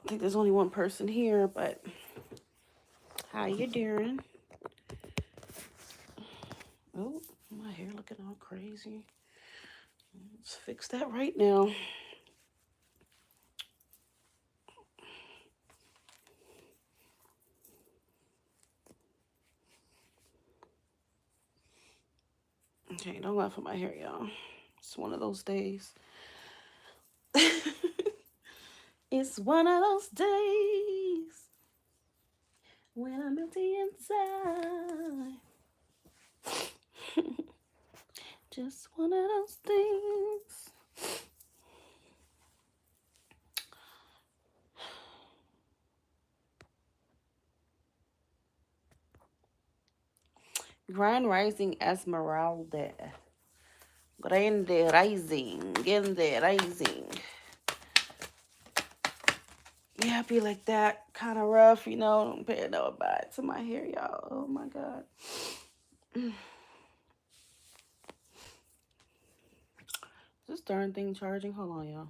I think there's only one person here, but how you doing? Oh, my hair looking all crazy. Let's fix that right now. Okay, don't laugh at my hair, y'all. It's one of those days. It's one of those days when I'm empty inside. Just one of those things. Grand Rising Esmeralda. Grande Rising. Grande Rising. Yeah, I be like that. Kind of rough, you know. Don't pay no mind to my hair, y'all. Oh my God. This darn thing charging. Hold on, y'all.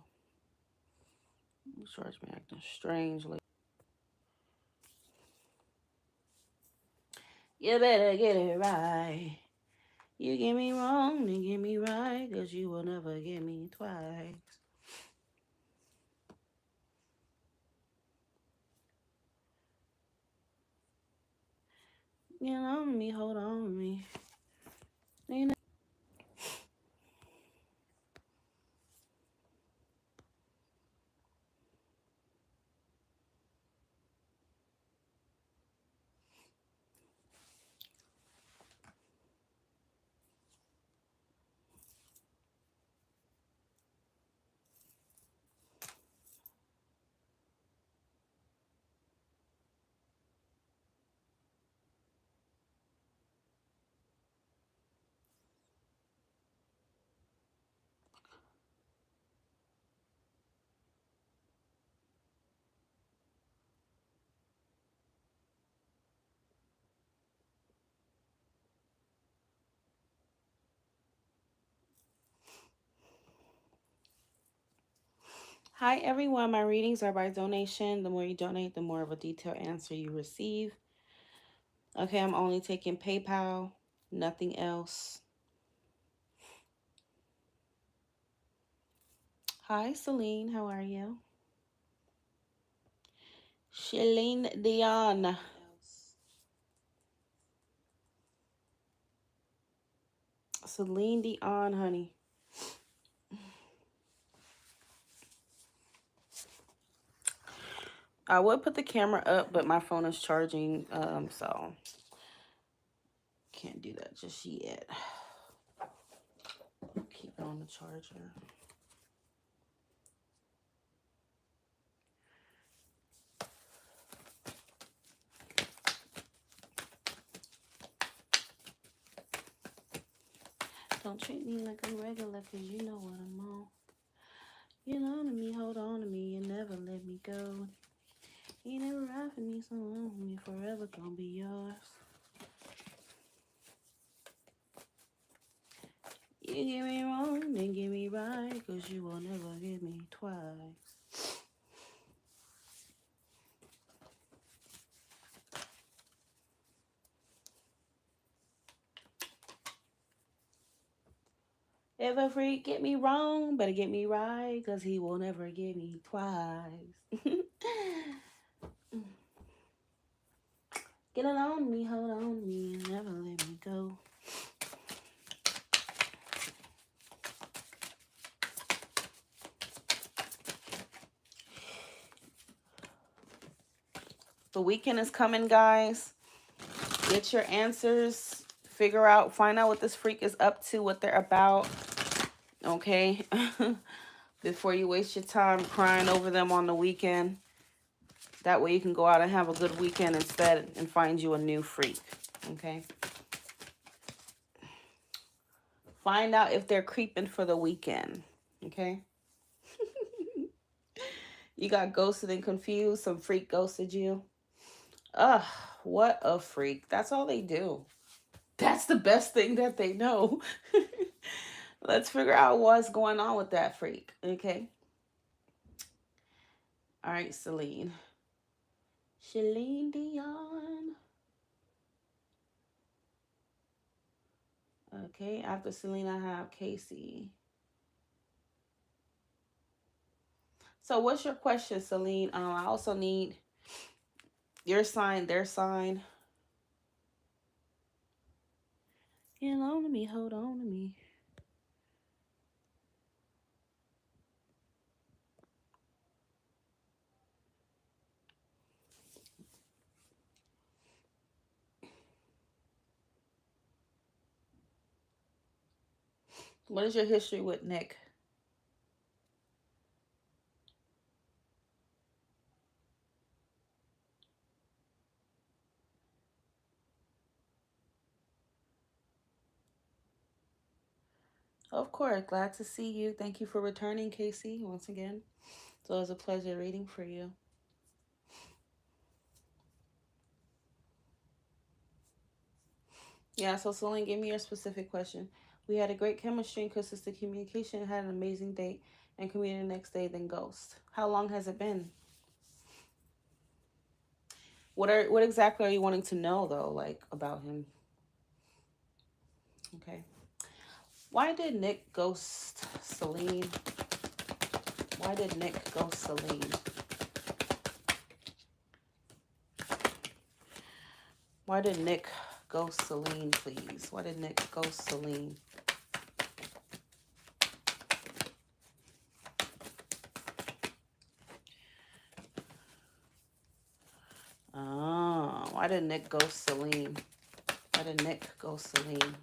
This charge me acting strangely. You better get it right. You get me wrong, then get me right, 'cause you will never get me twice. Get on me, hold on me. Hi everyone, my readings are by donation. The more you donate, the more of a detailed answer you receive. Okay, I'm only taking PayPal, nothing else. Hi Celine, how are you? Celine Dion. Celine Dion, honey. I would put the camera up, but my phone is charging, so can't do that just yet. Keep it on the charger. Don't treat me like I'm regular, 'cause you know what I'm on. You know to me, hold on to me, and never let me go. You never ride for me, so long for me, forever gonna be yours. You get me wrong, then get me right, 'cause you will never get me twice. If a freak get me wrong, better get me right, 'cause he will never get me twice. Get it on me, hold on me, and never let me go. The weekend is coming, guys. Get your answers. Find out what this freak is up to, what they're about. Okay? Before you waste your time crying over them on the weekend. That way you can go out and have a good weekend instead and find you a new freak. Okay? Find out if they're creeping for the weekend. Okay? You got ghosted and confused. Some freak ghosted you. Ugh, what a freak. That's all they do. That's the best thing that they know. Let's figure out what's going on with that freak. Okay? All right, Celine. Celine Dion. Okay, after Celine, I have Casey. So what's your question, Celine? I also need your sign, their sign. Get on to me, hold on to me. What is your history with Nick? Of course, glad to see you. Thank you for returning, Casey, once again. So it was a pleasure reading for you. Yeah, so Celine, give me your specific question. We had a great chemistry and consistent communication, had an amazing date, and communicated the next day, then ghost. How long has it been? What exactly are you wanting to know though, like about him? Okay. Why did Nick ghost Celine? Why did Nick ghost Celine? Why did Nick ghost Celine, please? Why did Nick ghost Celine? Oh, why did Nick ghost Celine? Why did Nick ghost Celine?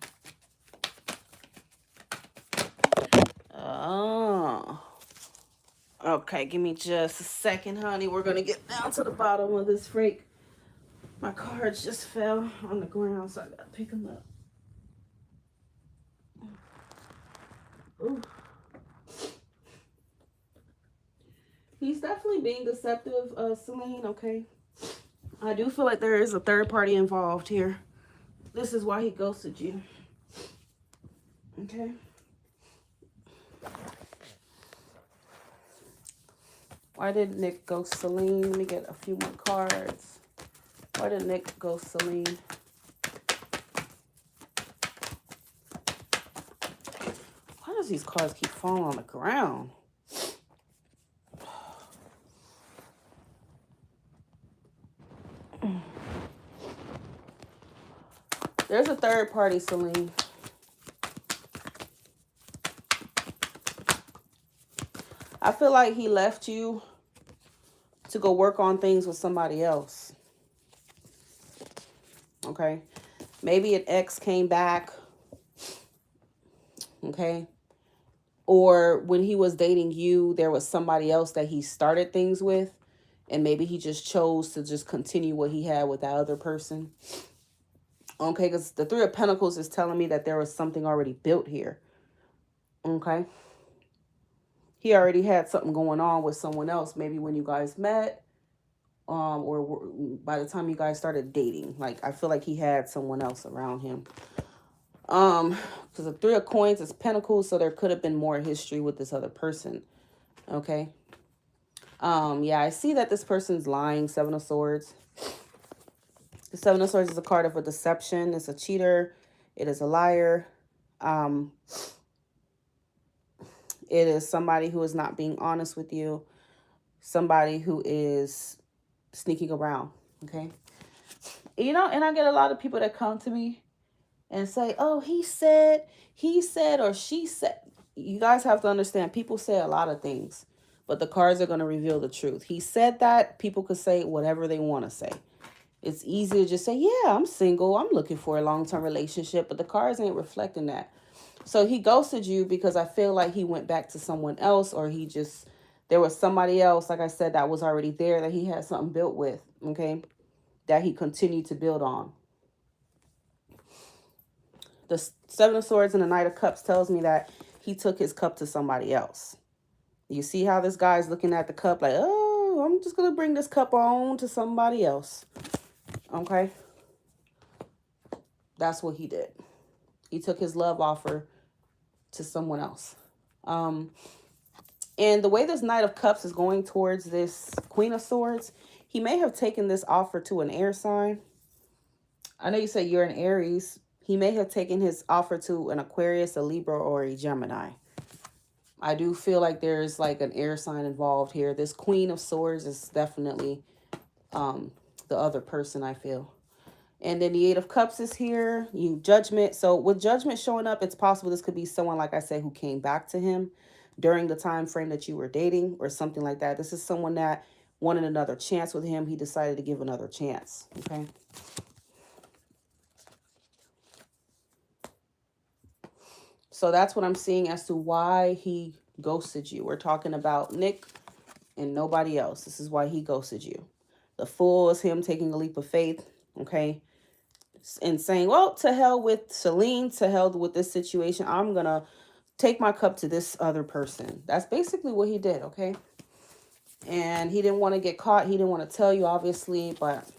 Oh. Okay, give me just a second, honey. We're going to get down to the bottom of this freak. My cards just fell on the ground, so I got to pick them up. Ooh. He's definitely being deceptive, Celine, okay? I do feel like there is a third party involved here. This is why he ghosted you. Okay? Why did Nick ghost Celine? Let me get a few more cards. Why did Nick ghost Celine? Why does these cards keep falling on the ground? There's a third party, Celine. I feel like he left you to go work on things with somebody else. Okay? Maybe an ex came back. Okay? Or when he was dating you, there was somebody else that he started things with. And maybe he just chose to just continue what he had with that other person. Okay, because the Three of Pentacles is telling me that there was something already built here. Okay. He already had something going on with someone else. Maybe when you guys met. Or by the time you guys started dating. Like, I feel like he had someone else around him. Because the Three of Coins is Pentacles. So there could have been more history with this other person. Okay. Yeah, I see that this person's lying. Seven of Swords. The Seven of Swords is a card of a deception. It's a cheater. It is a liar. It is somebody who is not being honest with you. Somebody who is sneaking around. Okay. You know, and I get a lot of people that come to me and say, oh, he said, or she said. You guys have to understand, people say a lot of things, but the cards are going to reveal the truth. He said that. People could say whatever they want to say. It's easy to just say, yeah, I'm single. I'm looking for a long-term relationship, but the cards ain't reflecting that. So he ghosted you because I feel like he went back to someone else, or there was somebody else, like I said, that was already there that he had something built with, okay, that he continued to build on. The Seven of Swords and the Knight of Cups tells me that he took his cup to somebody else. You see how this guy's looking at the cup like, oh, I'm just going to bring this cup on to somebody else. Okay? That's what he did. He took his love offer to someone else. And And the way this Knight of Cups is going towards this Queen of Swords, he may have taken this offer to an air sign. I know you said you're an Aries. He may have taken his offer to an Aquarius, a Libra, or a Gemini. I do feel like there's like an air sign involved here. This Queen of Swords is definitely the other person, I feel. And then the Eight of Cups is here. Judgment. So with Judgment showing up, it's possible this could be someone, like I said, who came back to him during the time frame that you were dating or something like that. This is someone that wanted another chance with him. He decided to give another chance. Okay. So that's what I'm seeing as to why he ghosted you. We're talking about Nick and nobody else. This is why he ghosted you. The Fool is him taking a leap of faith. Okay. And saying, well, to hell with Celine, to hell with this situation. I'm going to take my cup to this other person. That's basically what he did, okay? And he didn't want to get caught. He didn't want to tell you, obviously, but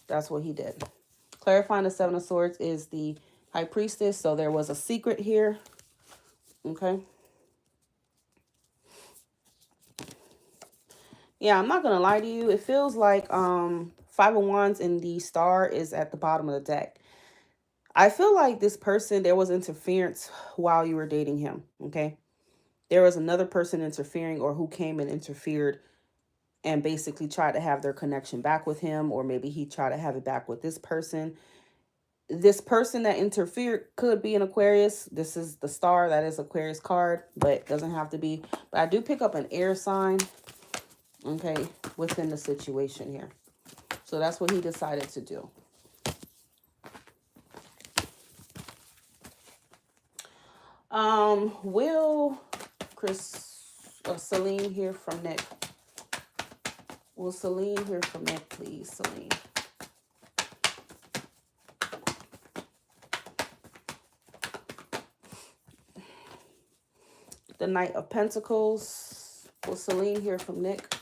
that's what he did. Clarifying the Seven of Swords is the High Priestess, so there was a secret here, okay? Yeah, I'm not going to lie to you. It feels like Five of Wands and the Star is at the bottom of the deck. I feel like this person, there was interference while you were dating him, okay? There was another person interfering or who came and interfered and basically tried to have their connection back with him, or maybe he tried to have it back with this person. This person that interfered could be an Aquarius. This is the Star. That is Aquarius card, but it doesn't have to be. But I do pick up an air sign, okay, within the situation here. So that's what he decided to do. Will Celine hear from Nick? Will Celine hear from Nick, please, Celine? The Knight of Pentacles. Will Celine hear from Nick?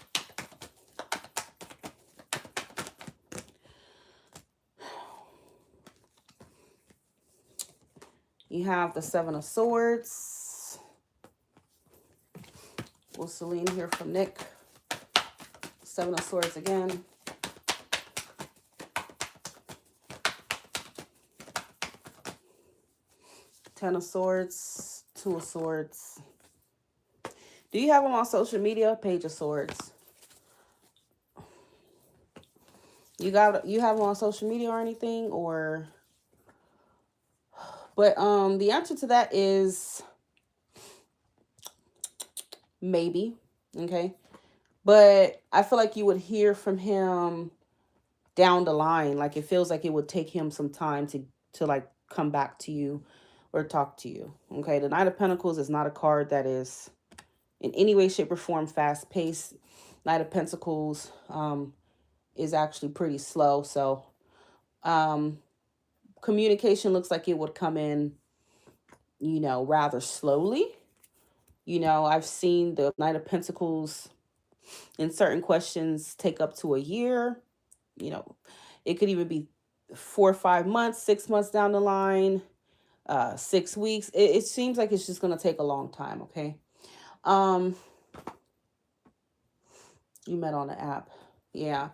You have the Seven of Swords. Will Celine hear from Nick? Seven of Swords again. Ten of Swords. Two of Swords. Do you have them on social media? Page of Swords. You have them on social media or anything, or... But the answer to that is maybe, okay? But I feel like you would hear from him down the line. Like it feels like it would take him some time to like come back to you or talk to you, okay? The Knight of Pentacles is not a card that is in any way, shape, or form fast-paced. Knight of Pentacles is actually pretty slow. So communication looks like it would come in, you know, rather slowly. You know, I've seen the Knight of Pentacles in certain questions take up to a year. You know, it could even be 4 or 5 months, 6 months down the line, 6 weeks. It seems like it's just going to take a long time, okay? You met on the app. Yeah.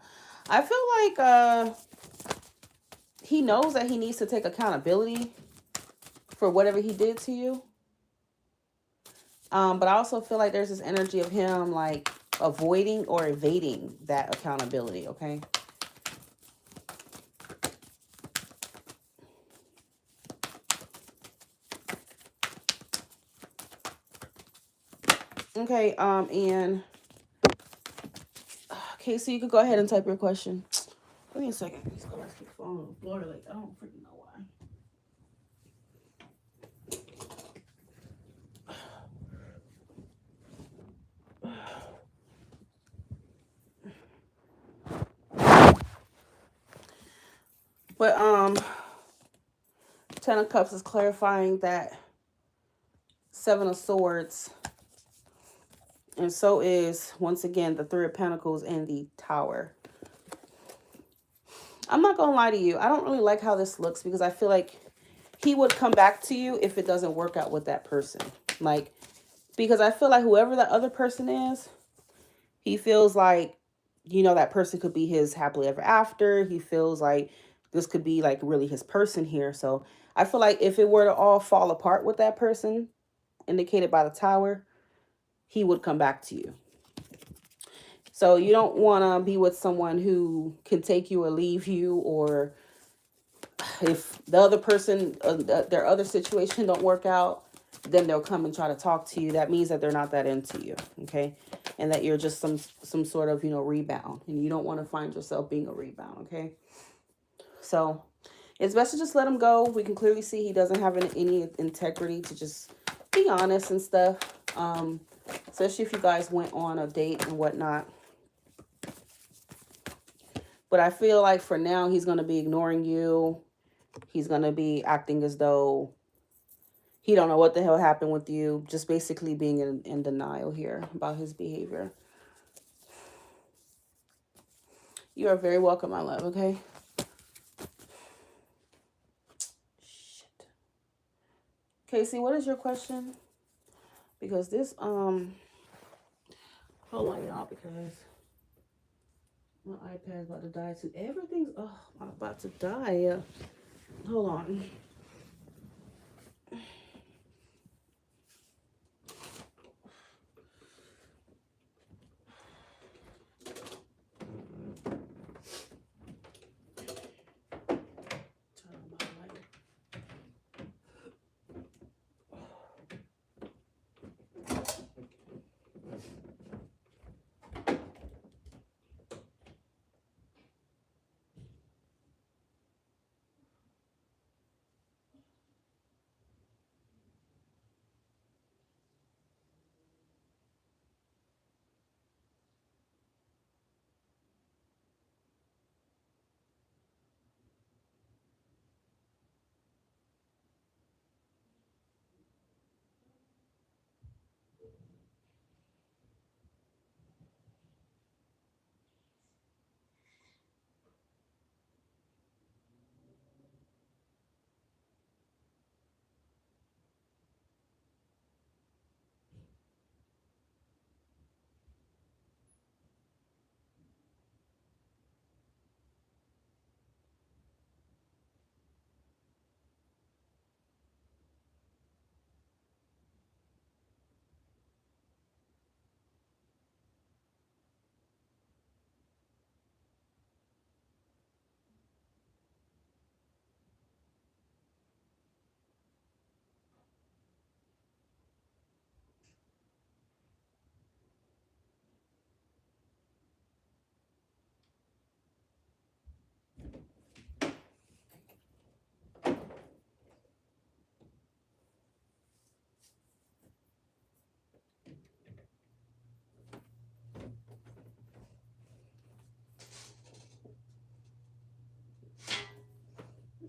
I feel like he knows that he needs to take accountability for whatever he did to you. But I also feel like there's this energy of him like avoiding or evading that accountability, okay? Okay, and okay, so you could go ahead and type your question. Give me a second. These cards keep falling on the floor. Like, I don't freaking know why. But 10 of Cups is clarifying that Seven of Swords. And so is, once again, the Three of Pentacles and the Tower. I'm not going to lie to you. I don't really like how this looks because I feel like he would come back to you if it doesn't work out with that person. Like, Because I feel like whoever the other person is, he feels like, you know, that person could be his happily ever after. He feels like this could be like really his person here. So I feel like if it were to all fall apart with that person, indicated by the Tower, he would come back to you. So you don't want to be with someone who can take you or leave you, or if the other person, their other situation don't work out, then they'll come and try to talk to you. That means that they're not that into you, okay? And that you're just some sort of, you know, rebound. And you don't want to find yourself being a rebound, okay? So it's best to just let him go. We can clearly see he doesn't have any integrity to just be honest and stuff. Especially if you guys went on a date and whatnot. But I feel like for now, he's going to be ignoring you. He's going to be acting as though he don't know what the hell happened with you. Just basically being in denial here about his behavior. You are very welcome, my love, okay? Shit. Casey, what is your question? Because this, hold on, y'all, because my iPad's about to die too. Everything's, oh, I'm about to die. Hold on.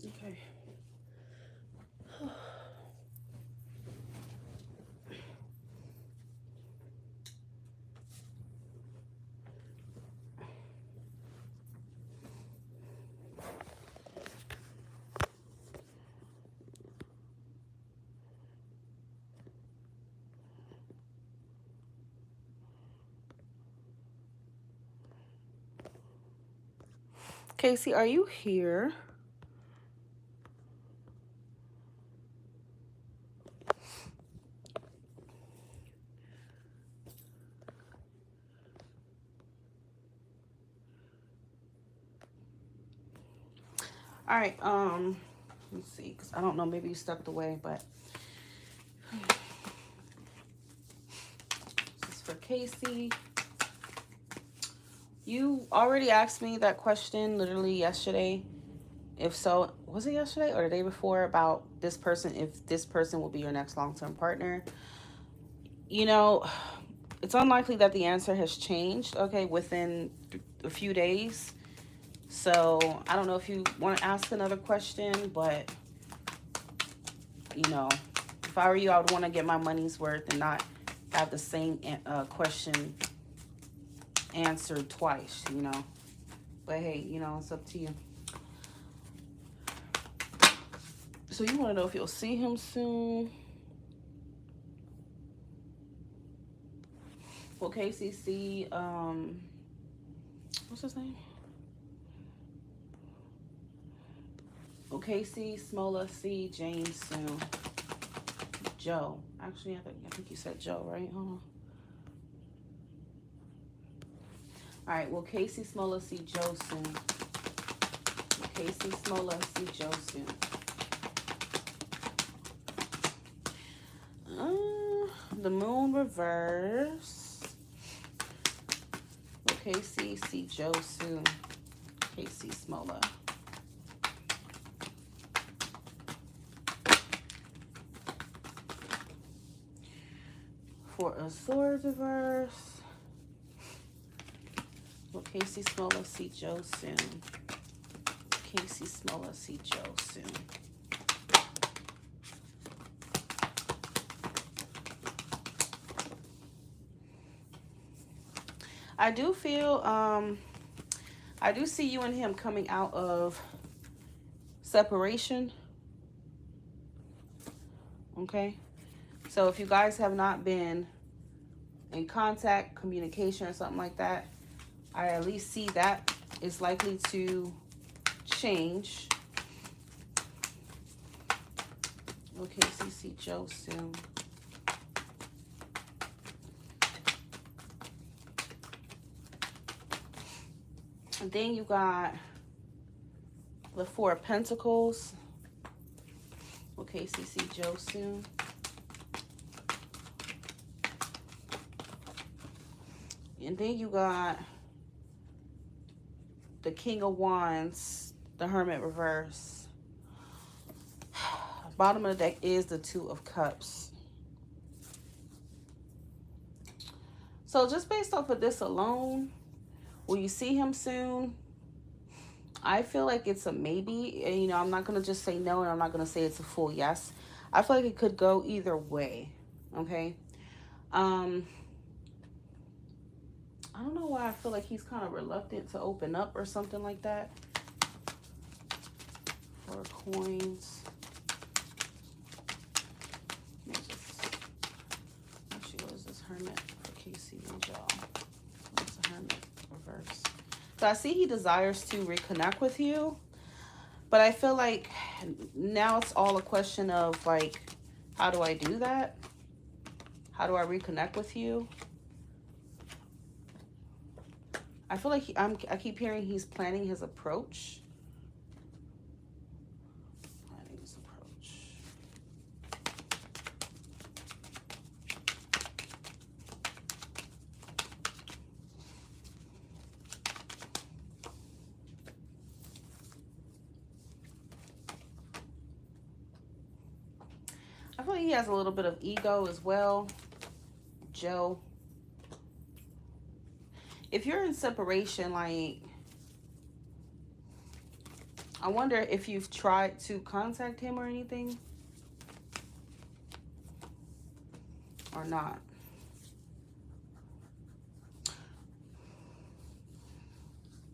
Okay. Casey, are you here? All right, let's see, because I don't know, maybe you stepped away, but this is for Casey. You already asked me that question literally yesterday. If so, was it yesterday or the day before, about this person, if this person will be your next long-term partner? You know, it's unlikely that the answer has changed, okay, within a few days. So I don't know if you want to ask another question, but, you know, if I were you, I would want to get my money's worth and not have the same question answered twice, you know. But hey, you know, it's up to you. So you want to know if you'll see him soon? For KCC, what's his name? OKC, Smola, C, James, Soon, Joe. Actually, I think you said Joe, right? Hold on. All right, well, Casey, Smola, C, Joe, Soon. Casey, Smola, C, Joe, Soon. The moon reverse. Casey, C, Joe, Soon. Casey, Smola. For a sword reverse. Well, Casey, Smola, C, Joe, Soon. Casey, Smola, C, Joe, Soon. I do feel, I do see you and him coming out of separation. Okay. So if you guys have not been in contact, communication, or something like that, I at least see that is likely to change. Okay, CC Joe soon. And then you got the Four of Pentacles. Okay, CC Joe soon. And then you got the King of Wands, the Hermit reverse. Bottom of the deck is the Two of Cups. So just based off of this alone, will you see him soon? I feel like it's a maybe. And, you know, I'm not going to just say no, and I'm not going to say it's a full yes. I feel like it could go either way. Okay. I don't know why I feel like he's kind of reluctant to open up or something like that. Four coins. Actually, what is this Hermit for Casey and Joe? What's the Hermit reverse? So I see he desires to reconnect with you, but I feel like now it's all a question of like, how do I do that? How do I reconnect with you? I feel like I keep hearing he's planning his approach. Planning his approach. I feel like he has a little bit of ego as well, Joe. If you're in separation, like, I wonder if you've tried to contact him or anything, or not.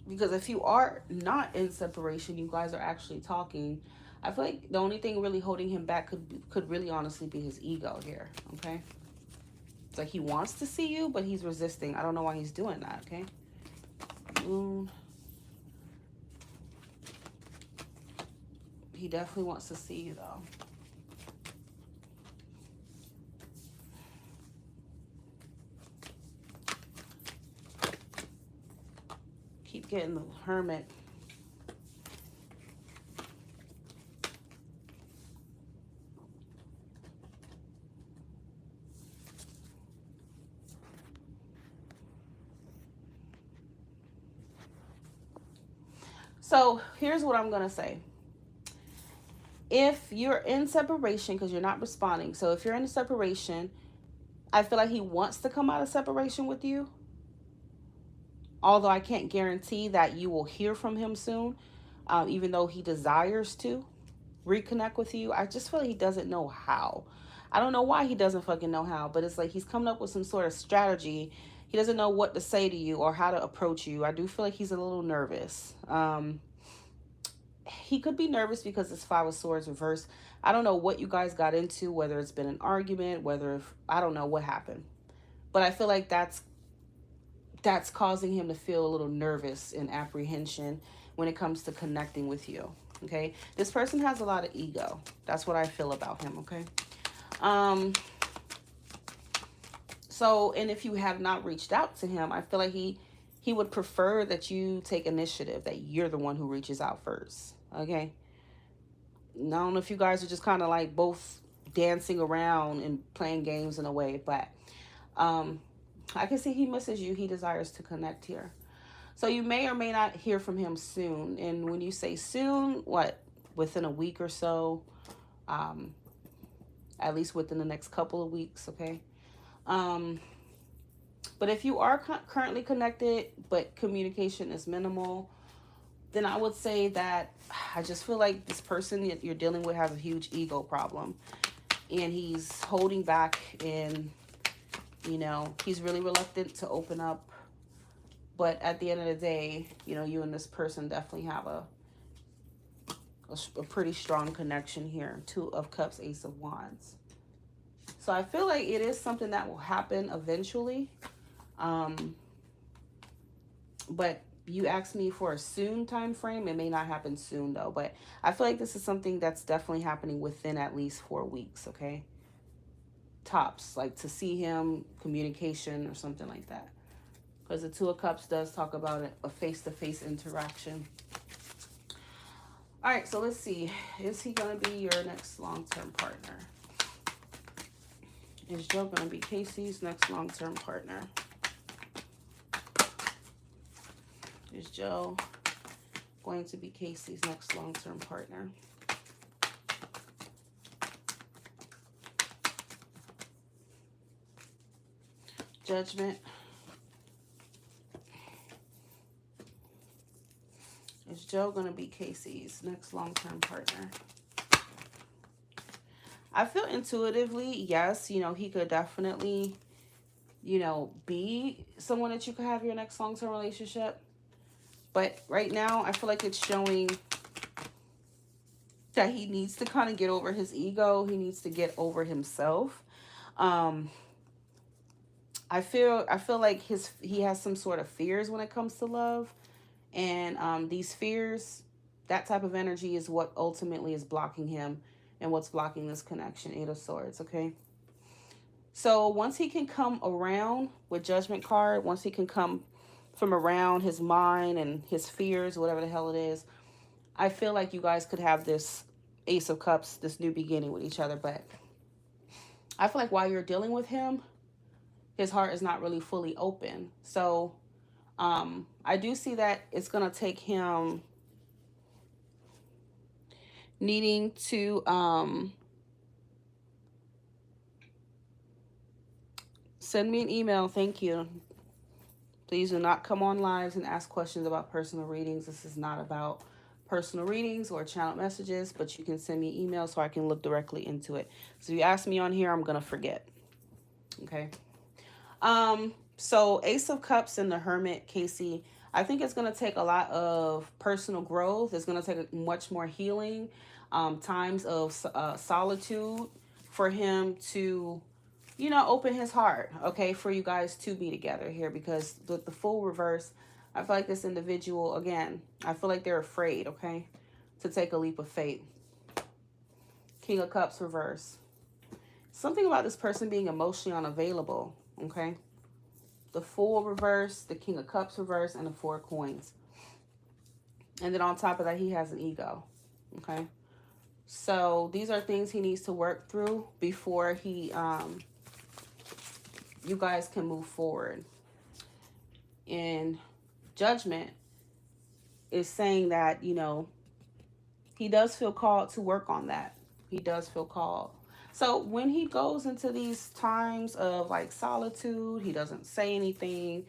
Because if you are not in separation, you guys are actually talking, I feel like the only thing really holding him back could really honestly be his ego here, okay? It's like he wants to see you, but he's resisting. I don't know why he's doing that, okay? Moon. He definitely wants to see you, though. Keep getting the Hermit. So here's what I'm going to say. If you're in separation, because you're not responding. So if you're in a separation, I feel like he wants to come out of separation with you. Although I can't guarantee that you will hear from him soon, even though he desires to reconnect with you. I just feel like he doesn't know how. I don't know why he doesn't fucking know how, but it's like he's coming up with some sort of strategy. He doesn't know what to say to you or how to approach you. I do feel like he's a little nervous. He could be nervous because it's Five of Swords reversed. I don't know what you guys got into, whether it's been an argument, I don't know what happened. But I feel like that's that's causing him to feel a little nervous and apprehension when it comes to connecting with you. Okay, this person has a lot of ego. That's what I feel about him. Okay. um so, and if you have not reached out to him, I feel like he would prefer that you take initiative, that you're the one who reaches out first. Okay. I don't know if you guys are just kind of like both dancing around and playing games in a way, but um I can see he misses you. He desires to connect here. So you may or may not hear from him soon. And when you say soon, what, within a week or so, um, at least within the next couple of weeks, okay? Um, but if you are currently connected, but communication is minimal, then I would say that I just feel like this person that you're dealing with has a huge ego problem. And he's holding back, and, he's really reluctant to open up. But at the end of the day, you and this person definitely have a pretty strong connection here. Two of Cups, Ace of Wands. So I feel like it is something that will happen eventually. But you asked me for a soon time frame. It may not happen soon though. But I feel like this is something that's definitely happening within at least 4 weeks, okay? Tops, like to see him, communication or something like that. Because the Two of Cups does talk about a face-to-face interaction. All right, so let's see. Is he going to be your next long-term partner? Is Joe going to be Casey's next long-term partner? Is Joe going to be Casey's next long-term partner? Judgment. Is Joe going to be Casey's next long-term partner? I feel intuitively, yes, he could definitely, be someone that you could have your next long-term relationship. But right now, I feel like it's showing that he needs to kind of get over his ego. He needs to get over himself. I feel like he has some sort of fears when it comes to love. And these fears, that type of energy is what ultimately is blocking him and what's blocking this connection. 8 of Swords, okay? So once he can come around with Judgment card, once he can come from around his mind and his fears, whatever the hell it is, I feel like you guys could have this Ace of Cups, this new beginning with each other. But I feel like while you're dealing with him, his heart is not really fully open. So I do see that it's going to take him needing to send me an email. Thank you. Please do not come on lives and ask questions about personal readings. This is not about personal readings or channel messages, but you can send me email so I can look directly into it. So if you ask me on here, I'm going to forget. Okay. So Ace of Cups and the Hermit, Casey, I think it's going to take a lot of personal growth. It's going to take much more healing, times of solitude for him to, open his heart, okay, for you guys to be together here. Because with the Fool reverse, I feel like this individual, again, I feel like they're afraid, okay, to take a leap of faith. King of Cups reverse. Something about this person being emotionally unavailable, okay? The Fool reverse, the King of Cups reverse, and the 4 of Coins. And then on top of that, he has an ego, okay? So these are things he needs to work through before he, you guys can move forward. And Judgment is saying that, he does feel called to work on that. He does feel called. So when he goes into these times of like solitude, he doesn't say anything.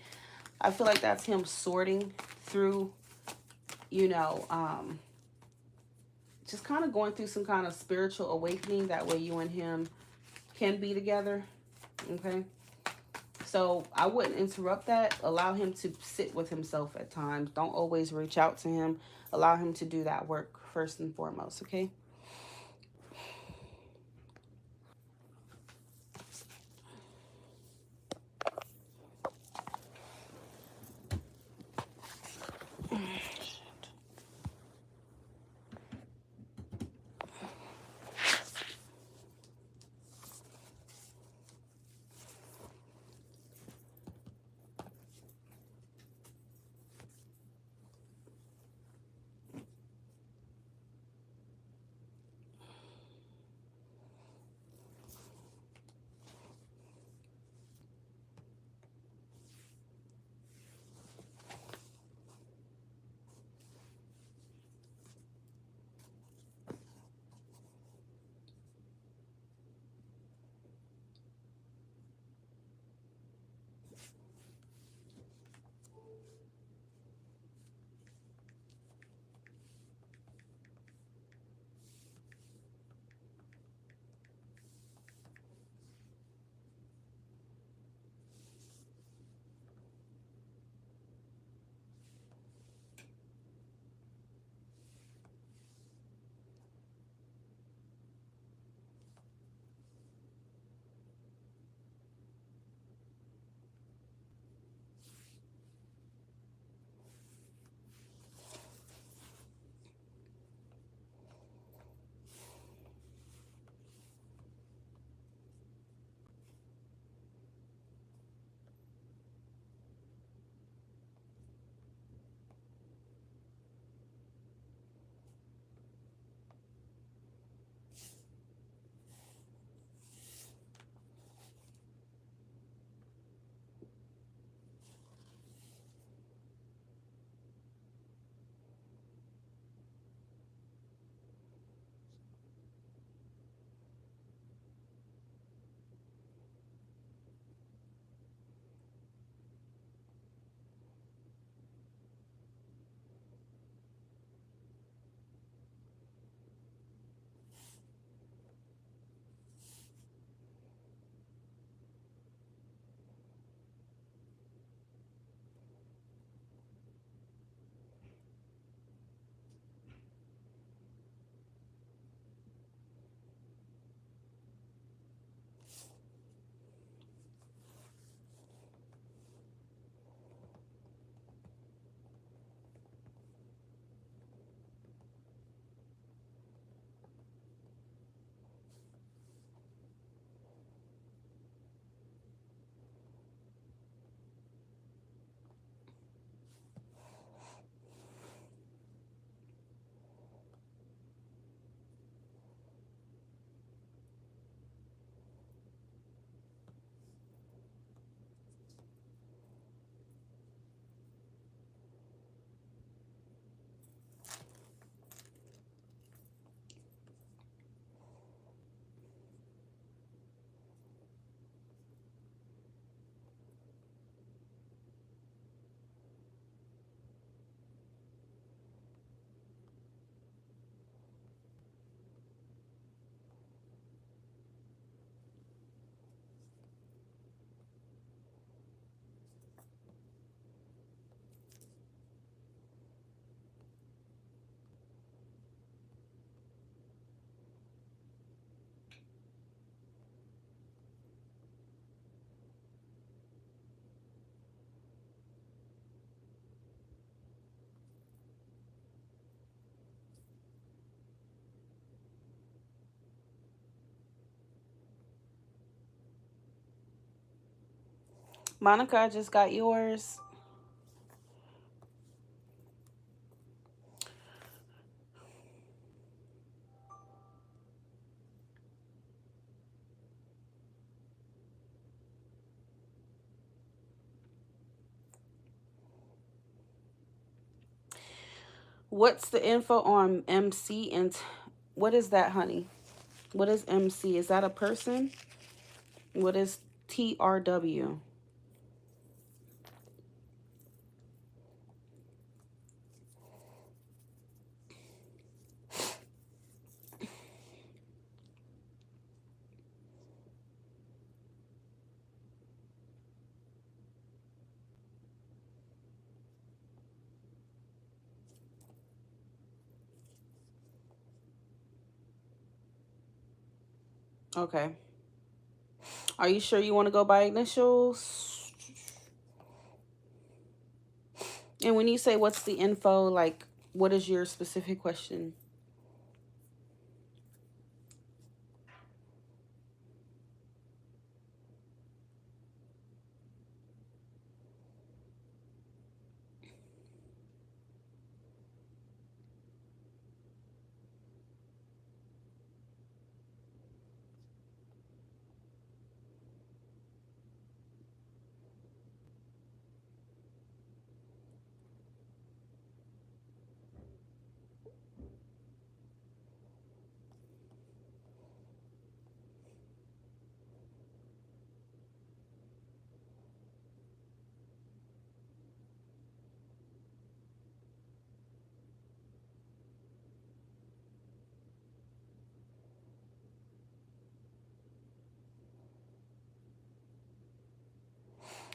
I feel like that's him sorting through, just kind of going through some kind of spiritual awakening. That way you and him can be together. Okay. So I wouldn't interrupt that. Allow him to sit with himself at times. Don't always reach out to him. Allow him to do that work first and foremost. Okay. Monica, I just got yours. What's the info on MC and what is that, honey? What is MC? Is that a person? What is TRW? Okay. Are you sure you want to go by initials? And when you say what's the info, like, what is your specific question?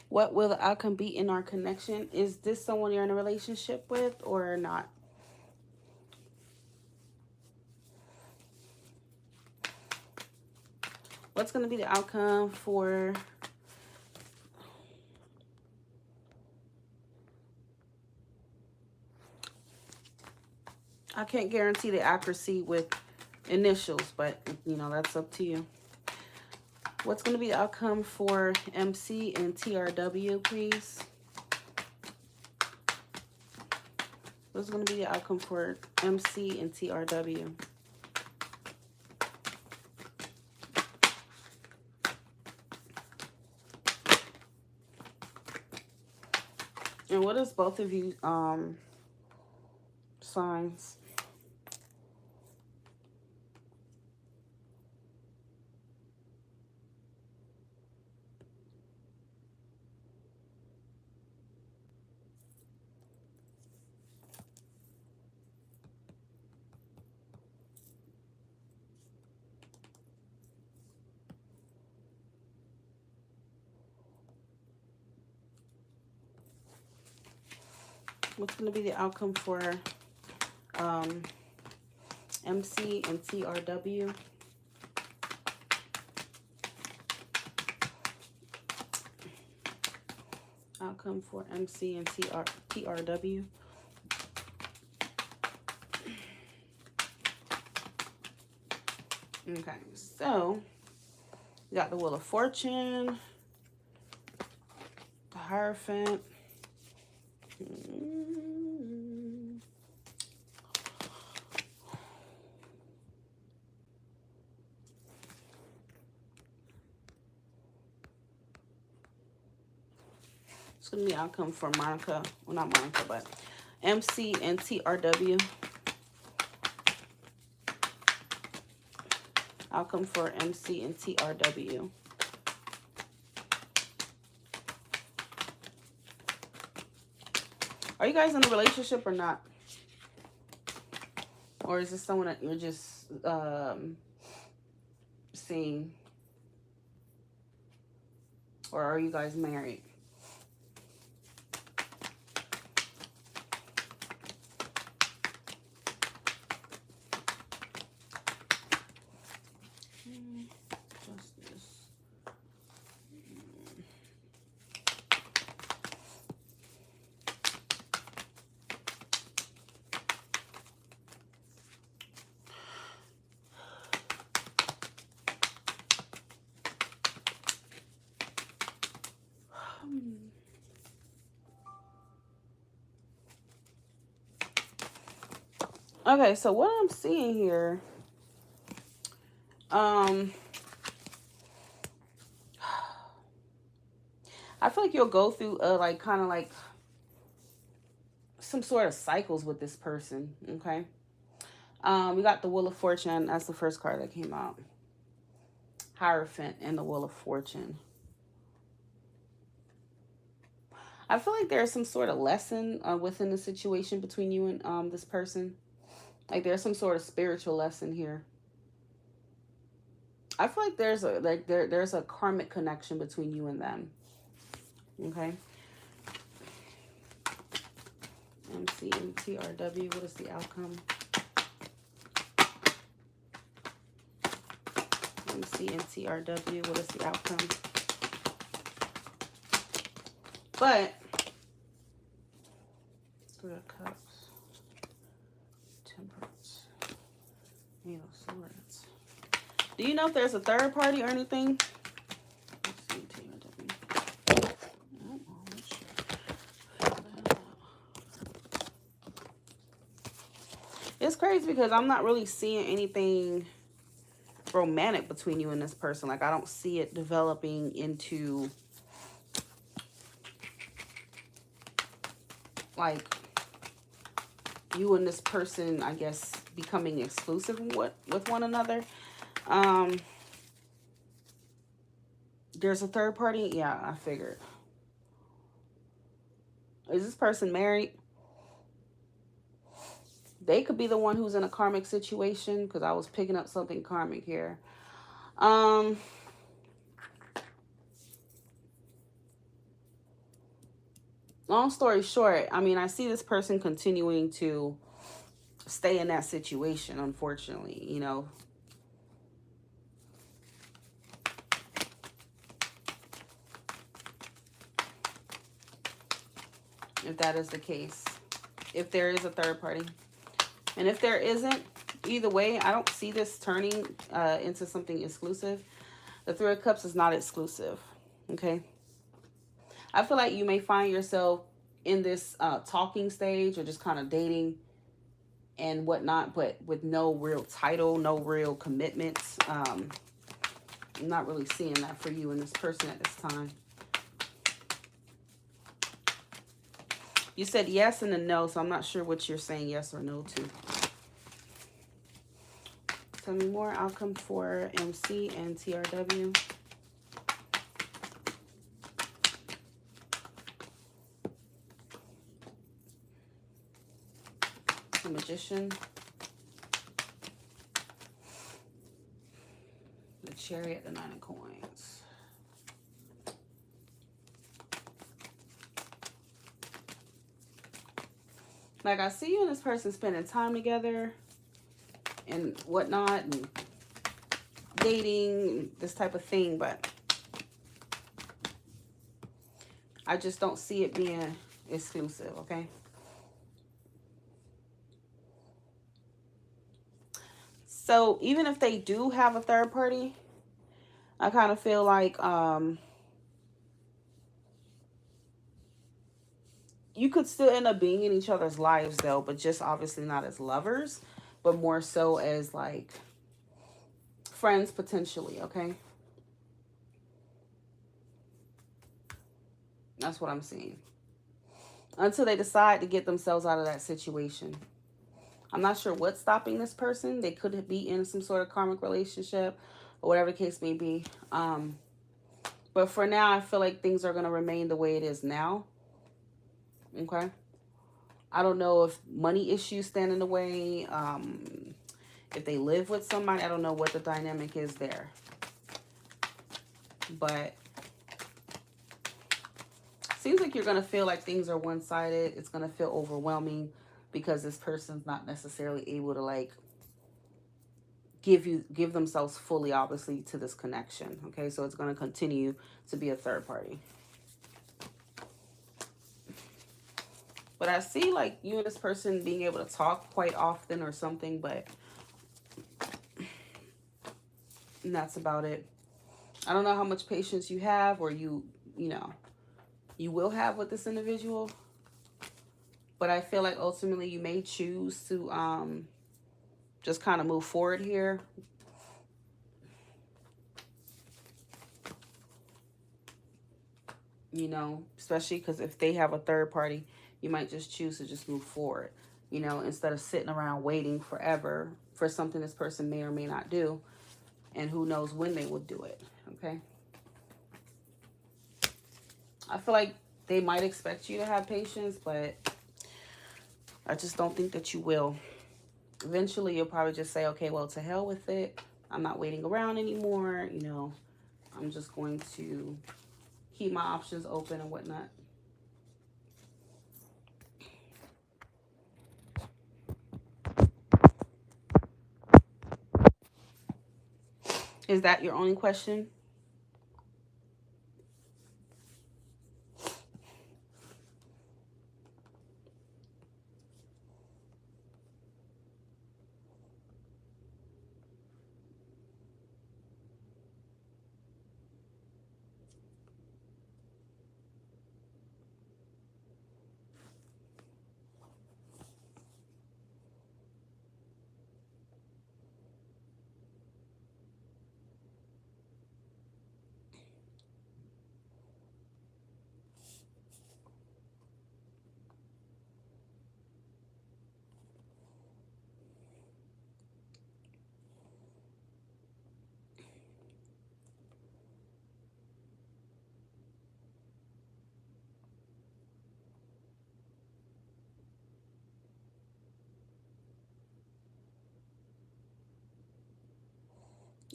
What will the outcome be in our connection? Is this someone you're in a relationship with or not? What's going to be the outcome for... I can't guarantee the accuracy with initials, but, you know, that's up to you. What's going to be the outcome for MC and TRW, please? What's going to be the outcome for MC and TRW? And what is both of you signs? What's going to be the outcome for MC and TRW? Outcome for MC and TRW. Okay, so we got the Wheel of Fortune, the Hierophant. It's going to be outcome for Monica. Well, not Monica, but MC and TRW. Outcome for MC and TRW. Are you guys in a relationship or not? Or is this someone that you're just seeing? Or are you guys married? Okay, so what I'm seeing here, I feel like you'll go through like kind of like some sort of cycles with this person. Okay. We got the Wheel of Fortune. That's the first card that came out. Hierophant and the Wheel of Fortune. I feel like there's some sort of lesson within the situation between you and this person. Like there's some sort of spiritual lesson here. I feel like there's a karmic connection between you and them. Okay. MCMTRW. What is the outcome? MCMTRW. What is the outcome? But Three of Cups, Temperance, Eight of Swords. Do you know if there's a third party or anything? It's crazy because I'm not really seeing anything romantic between you and this person. Like I don't see it developing into like you and this person, I guess, becoming exclusive with one another. There's a third party. Yeah, I figured. Is this person married? They could be the one who's in a karmic situation because I was picking up something karmic here. Long story short, I mean, I see this person continuing to stay in that situation, unfortunately, you know. If that is the case. If there is a third party. And if there isn't, either way, I don't see this turning into something exclusive. The Three of Cups is not exclusive. Okay. I feel like you may find yourself in this talking stage or just kind of dating and whatnot, but with no real title, no real commitments. I'm not really seeing that for you and this person at this time. You said yes and a no, so I'm not sure what you're saying yes or no to. Tell me more. Outcome for MC and TRW. The Magician. The Chariot, the Nine of Coins. Like, I see you and this person spending time together and whatnot and dating, this type of thing, but I just don't see it being exclusive, okay? So even if they do have a third party, I kind of feel like you could still end up being in each other's lives though, but just obviously not as lovers, but more so as like friends potentially, okay? That's what I'm seeing. Until they decide to get themselves out of that situation. I'm not sure what's stopping this person. They could be in some sort of karmic relationship or whatever the case may be. But for now, I feel like things are going to remain the way it is now. Okay. I don't know if money issues stand in the way. If they live with somebody, I don't know what the dynamic is there. But seems like you're going to feel like things are one-sided. It's going to feel overwhelming because this person's not necessarily able to like give themselves fully, obviously, to this connection. Okay, so it's going to continue to be a third party. But I see like you and this person being able to talk quite often or something, but that's about it. I don't know how much patience you have or you know, you will have with this individual. But I feel like ultimately you may choose to just kind of move forward here. You know, especially because if they have a third party, you might just choose to just move forward, you know, instead of sitting around waiting forever for something this person may or may not do. And who knows when they will do it, okay? I feel like they might expect you to have patience, but I just don't think that you will. Eventually, you'll probably just say, okay, well, to hell with it. I'm not waiting around anymore. You know, I'm just going to keep my options open and whatnot. Is that your only question?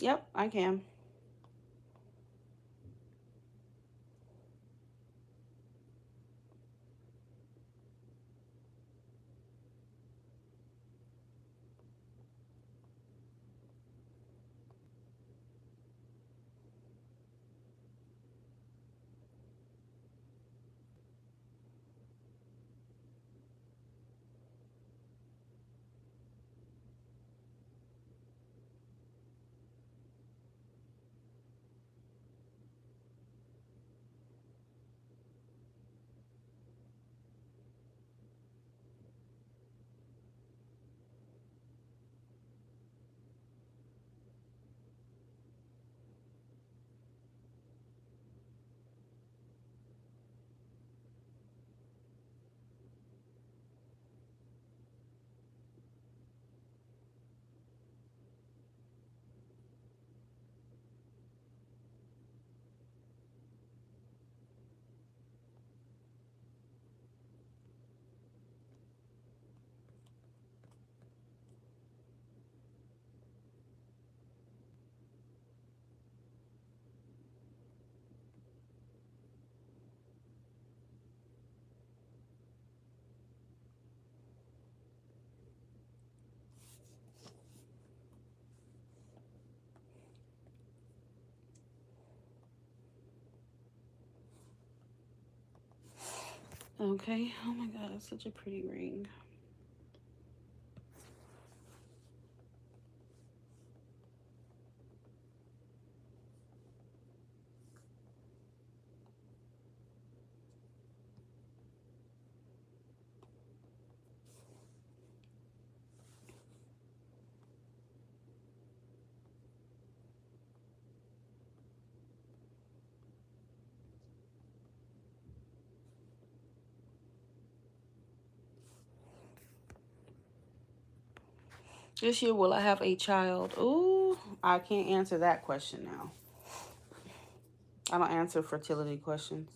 Yep, I can. Okay. Oh my God, it's such a pretty ring. This year, will I have a child? Ooh, I can't answer that question now. I don't answer fertility questions.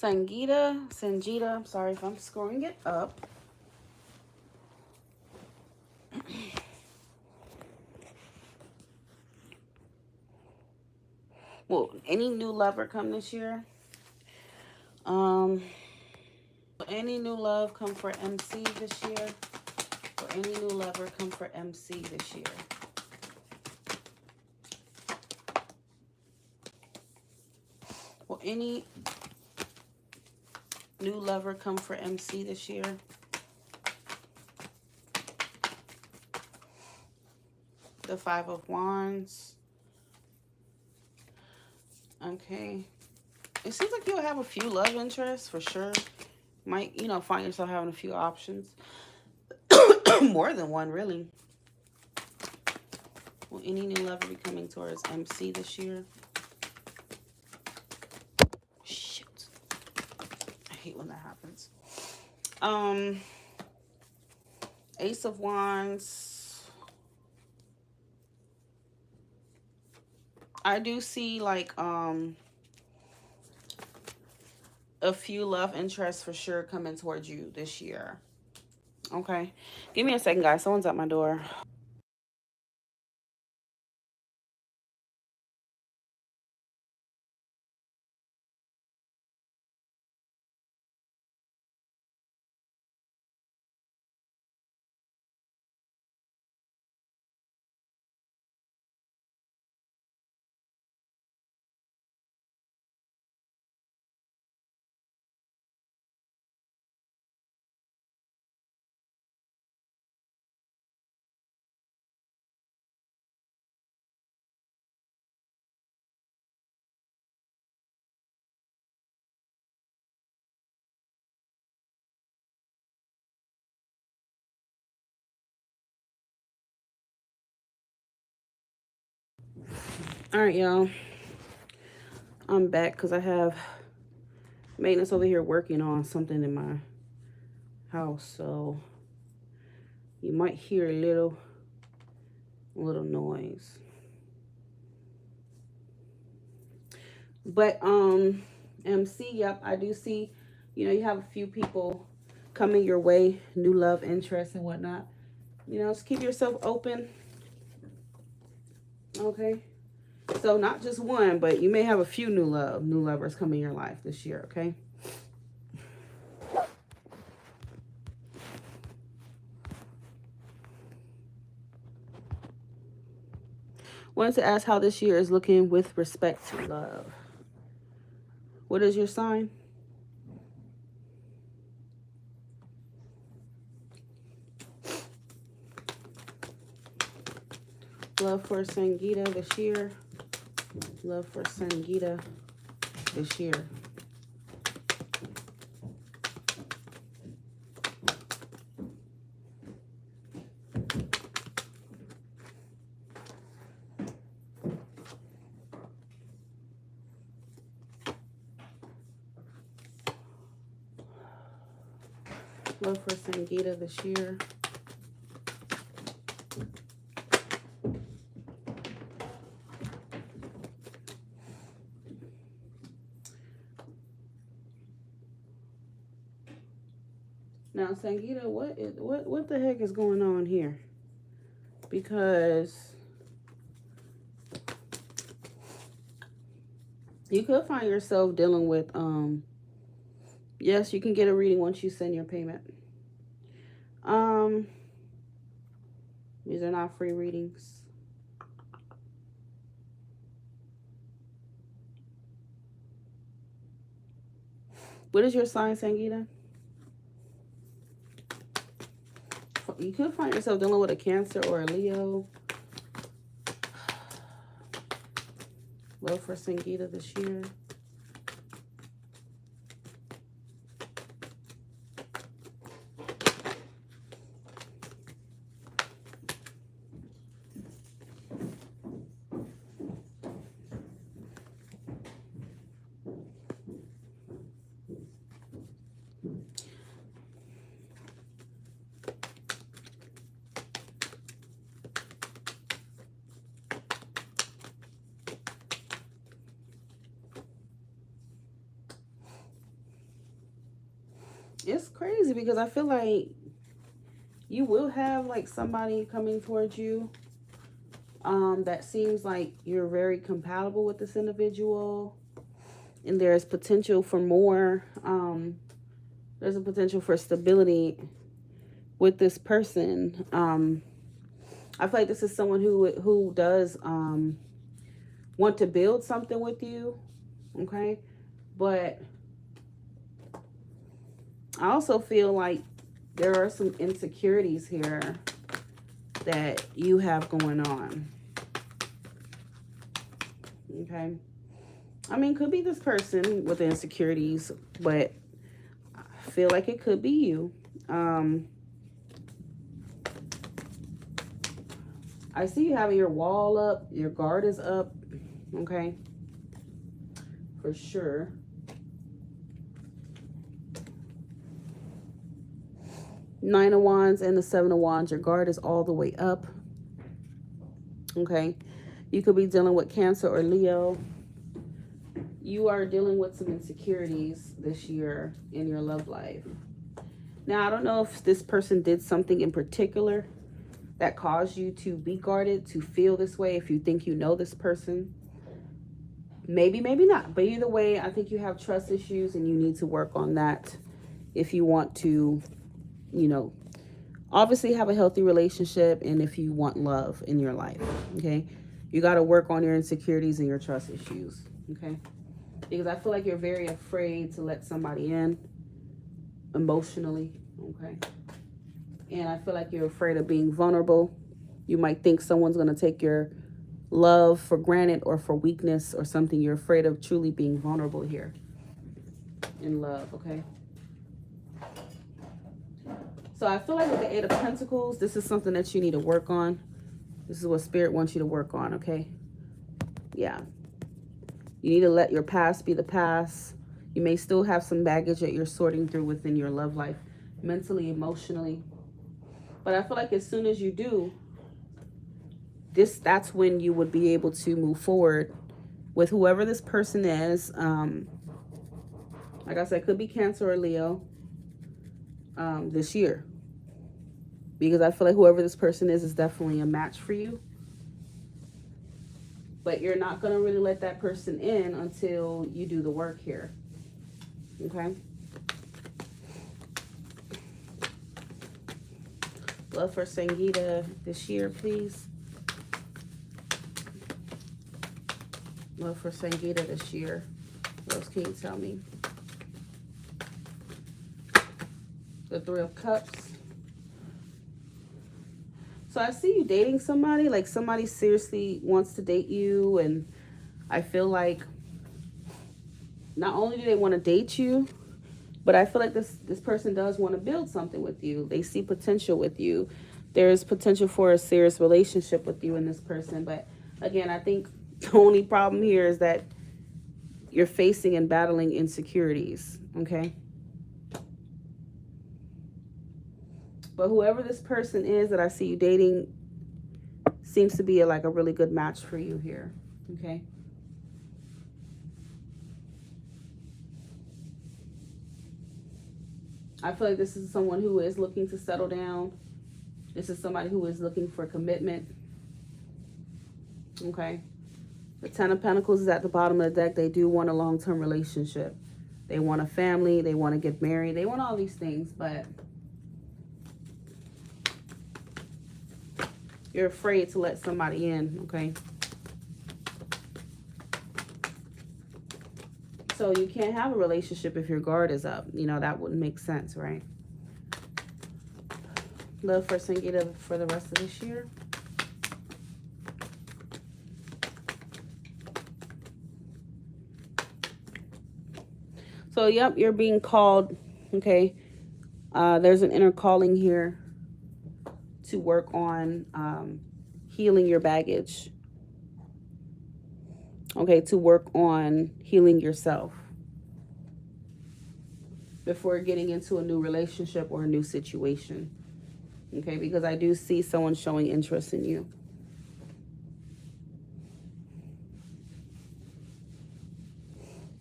Sangeeta, I'm sorry if I'm screwing it up. Will any new lover come this year? Will any new love come for MC this year? Will any new lover come for MC this year? Will any new lover come for MC this year? The Five of Wands. Okay. It seems like you'll have a few love interests for sure. Might, you know, find yourself having a few options. More than one, really. Will any new lover be coming towards MC this year? Shit. I hate when that happens. Ace of Wands. I do see like a few love interests for sure coming towards you this year. Okay. Give me a second, guys. Someone's at my door. All right, y'all. I'm back because I have maintenance over here working on something in my house, so you might hear a little noise. But MC, yep, I do see, you know, you have a few people coming your way, new love interests and whatnot. You know, just keep yourself open. Okay. So not just one, but you may have a few new lovers coming in your life this year, okay? Wanted to ask how this year is looking with respect to love. What is your sign? Love for Sangeeta this year. Love for Sangeeta this year. Love for Sangeeta this year. Now, Sangeeta, what the heck is going on here? Because you could find yourself dealing with, yes, you can get a reading once you send your payment. These are not free readings. What is your sign, Sangeeta? You could find yourself dealing with a Cancer or a Leo. Love for Sangeeta this year. It's crazy because I feel like you will have like somebody coming towards you that seems like you're very compatible with this individual, and there's potential for more. There's a potential for stability with this person. I feel like this is someone who does want to build something with you, okay? But I also feel like there are some insecurities here that you have going on, okay? I mean, could be this person with the insecurities, but I feel like it could be you. I see you having your wall up, your guard is up, okay? For sure. Nine of Wands and the Seven of Wands, your guard is all the way up, okay? You could be dealing with Cancer or Leo. You are dealing with some insecurities this year in your love life. Now, I don't know if this person did something in particular that caused you to be guarded, to feel this way, if you think you know this person. Maybe, maybe not. But either way, I think you have trust issues and you need to work on that if you want to, you know, obviously have a healthy relationship and if you want love in your life, okay? You got to work on your insecurities and your trust issues, okay? Because I feel like you're very afraid to let somebody in emotionally, okay? And I feel like you're afraid of being vulnerable. You might think someone's going to take your love for granted or for weakness or something. You're afraid of truly being vulnerable here in love, okay? So I feel like with the Eight of Pentacles, this is something that you need to work on. This is what Spirit wants you to work on, okay? Yeah. You need to let your past be the past. You may still have some baggage that you're sorting through within your love life, mentally, emotionally. But I feel like as soon as you do, that's when you would be able to move forward with whoever this person is. Like I said, could be Cancer or Leo this year. Because I feel like whoever this person is definitely a match for you. But you're not going to really let that person in until you do the work here. Okay? Love for Sangeeta this year, please. Love for Sangeeta this year. What else can you tell me? The Three of Cups. So I see you dating somebody, like somebody seriously wants to date you, and I feel like not only do they want to date you, but I feel like this person does want to build something with you. They see potential with you. There's potential for a serious relationship with you and this person. But again, I think the only problem here is that you're facing and battling insecurities, okay? But whoever this person is that I see you dating seems to be like a really good match for you here, okay? I feel like this is someone who is looking to settle down. This is somebody who is looking for commitment, okay? The Ten of Pentacles is at the bottom of the deck. They do want a long-term relationship. They want a family. They want to get married. They want all these things, but you're afraid to let somebody in, okay? So you can't have a relationship if your guard is up. You know, that wouldn't make sense, right? Love for Sangeeta for the rest of this year. So, yep, you're being called, okay? There's an inner calling here to work on healing your baggage. Okay, to work on healing yourself before getting into a new relationship or a new situation. Okay, because I do see someone showing interest in you.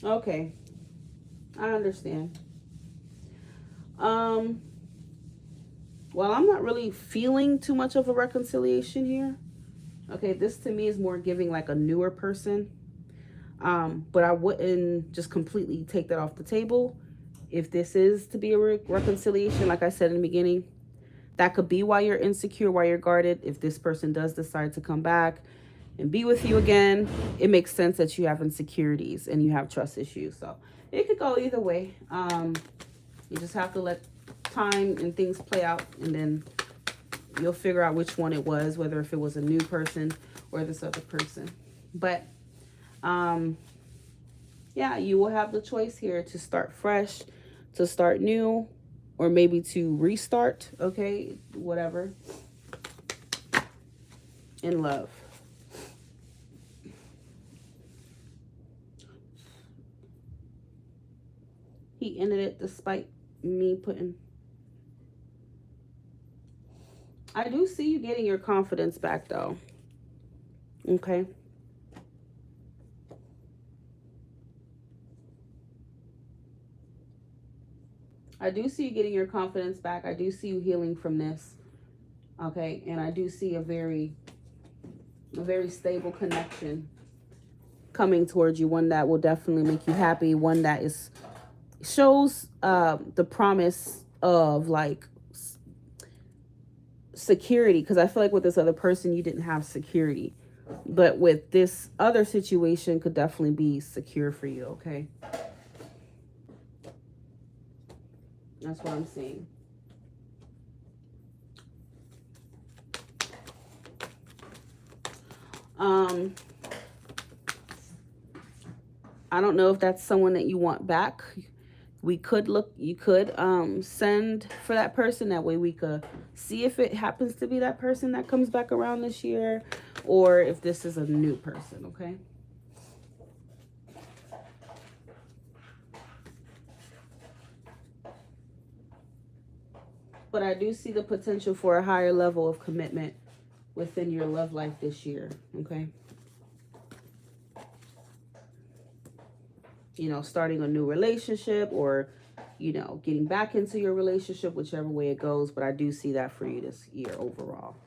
Okay, I understand. Um, well, I'm not really feeling too much of a reconciliation here. Okay, this to me is more giving like a newer person. But I wouldn't just completely take that off the table. If this is to be a reconciliation, like I said in the beginning, that could be why you're insecure, why you're guarded. If this person does decide to come back and be with you again, it makes sense that you have insecurities and you have trust issues. So it could go either way. You just have to let time and things play out, and then you'll figure out which one it was, whether if it was a new person or this other person. But yeah, you will have the choice here to start fresh, to start new, or maybe to restart, okay? Whatever. In love. He ended it despite me putting... I do see you getting your confidence back, though. Okay? I do see you getting your confidence back. I do see you healing from this. Okay? And I do see a very stable connection coming towards you. One that will definitely make you happy. One that shows the promise of like security, because I feel like with this other person you didn't have security, but with this other situation could definitely be secure for you. Okay, that's what I'm seeing. I don't know if that's someone that you want back. You could send for that person. That way we could see if it happens to be that person that comes back around this year, or if this is a new person. Okay. But I do see the potential for a higher level of commitment within your love life this year. Okay. You know, starting a new relationship, or, you know, getting back into your relationship, whichever way it goes. But I do see that for you this year overall.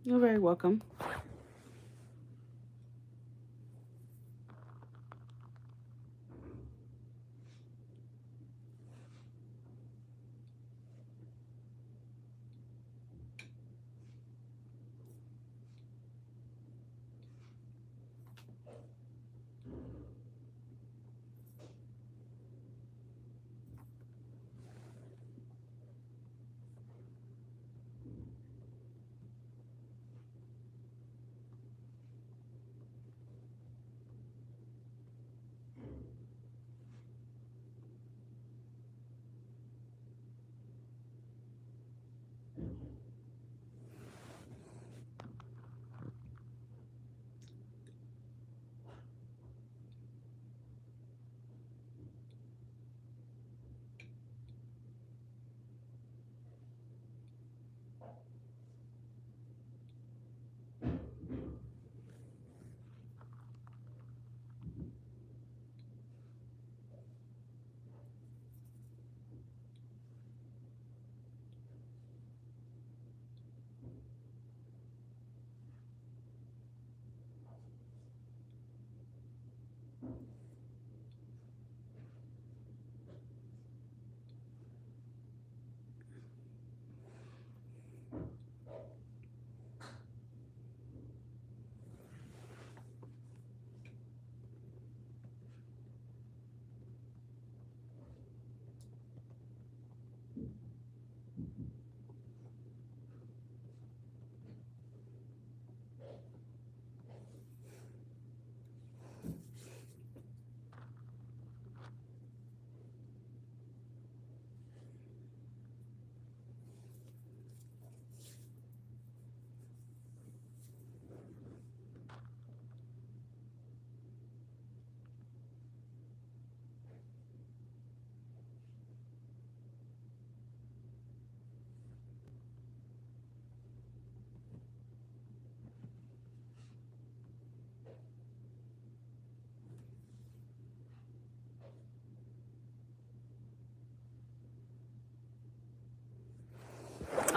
You're very welcome.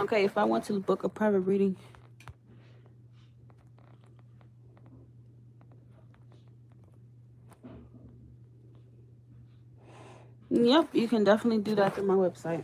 Okay, if I want to book a private reading. Yep, you can definitely do that through my website.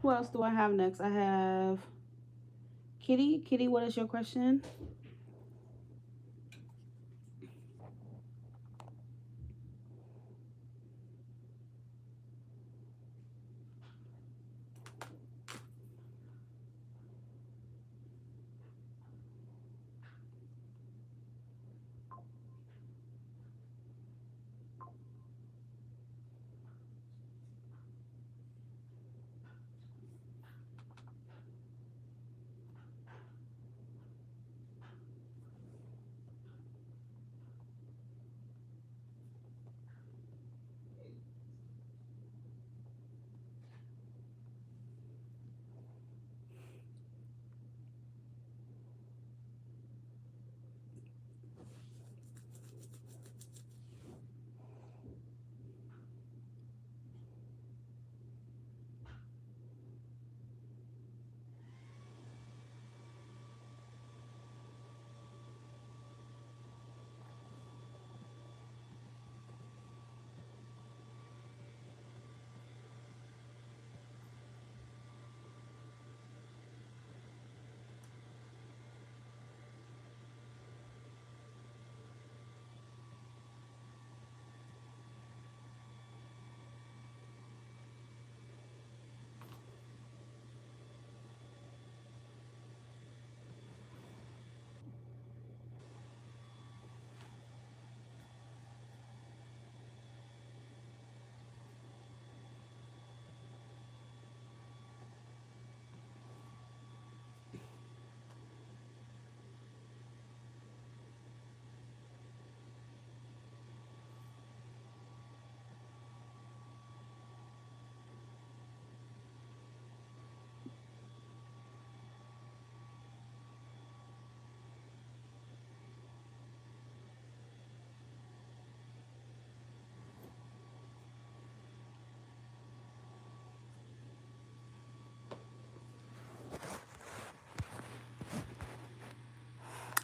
What else do I have next? I have Kitty. Kitty, what is your question?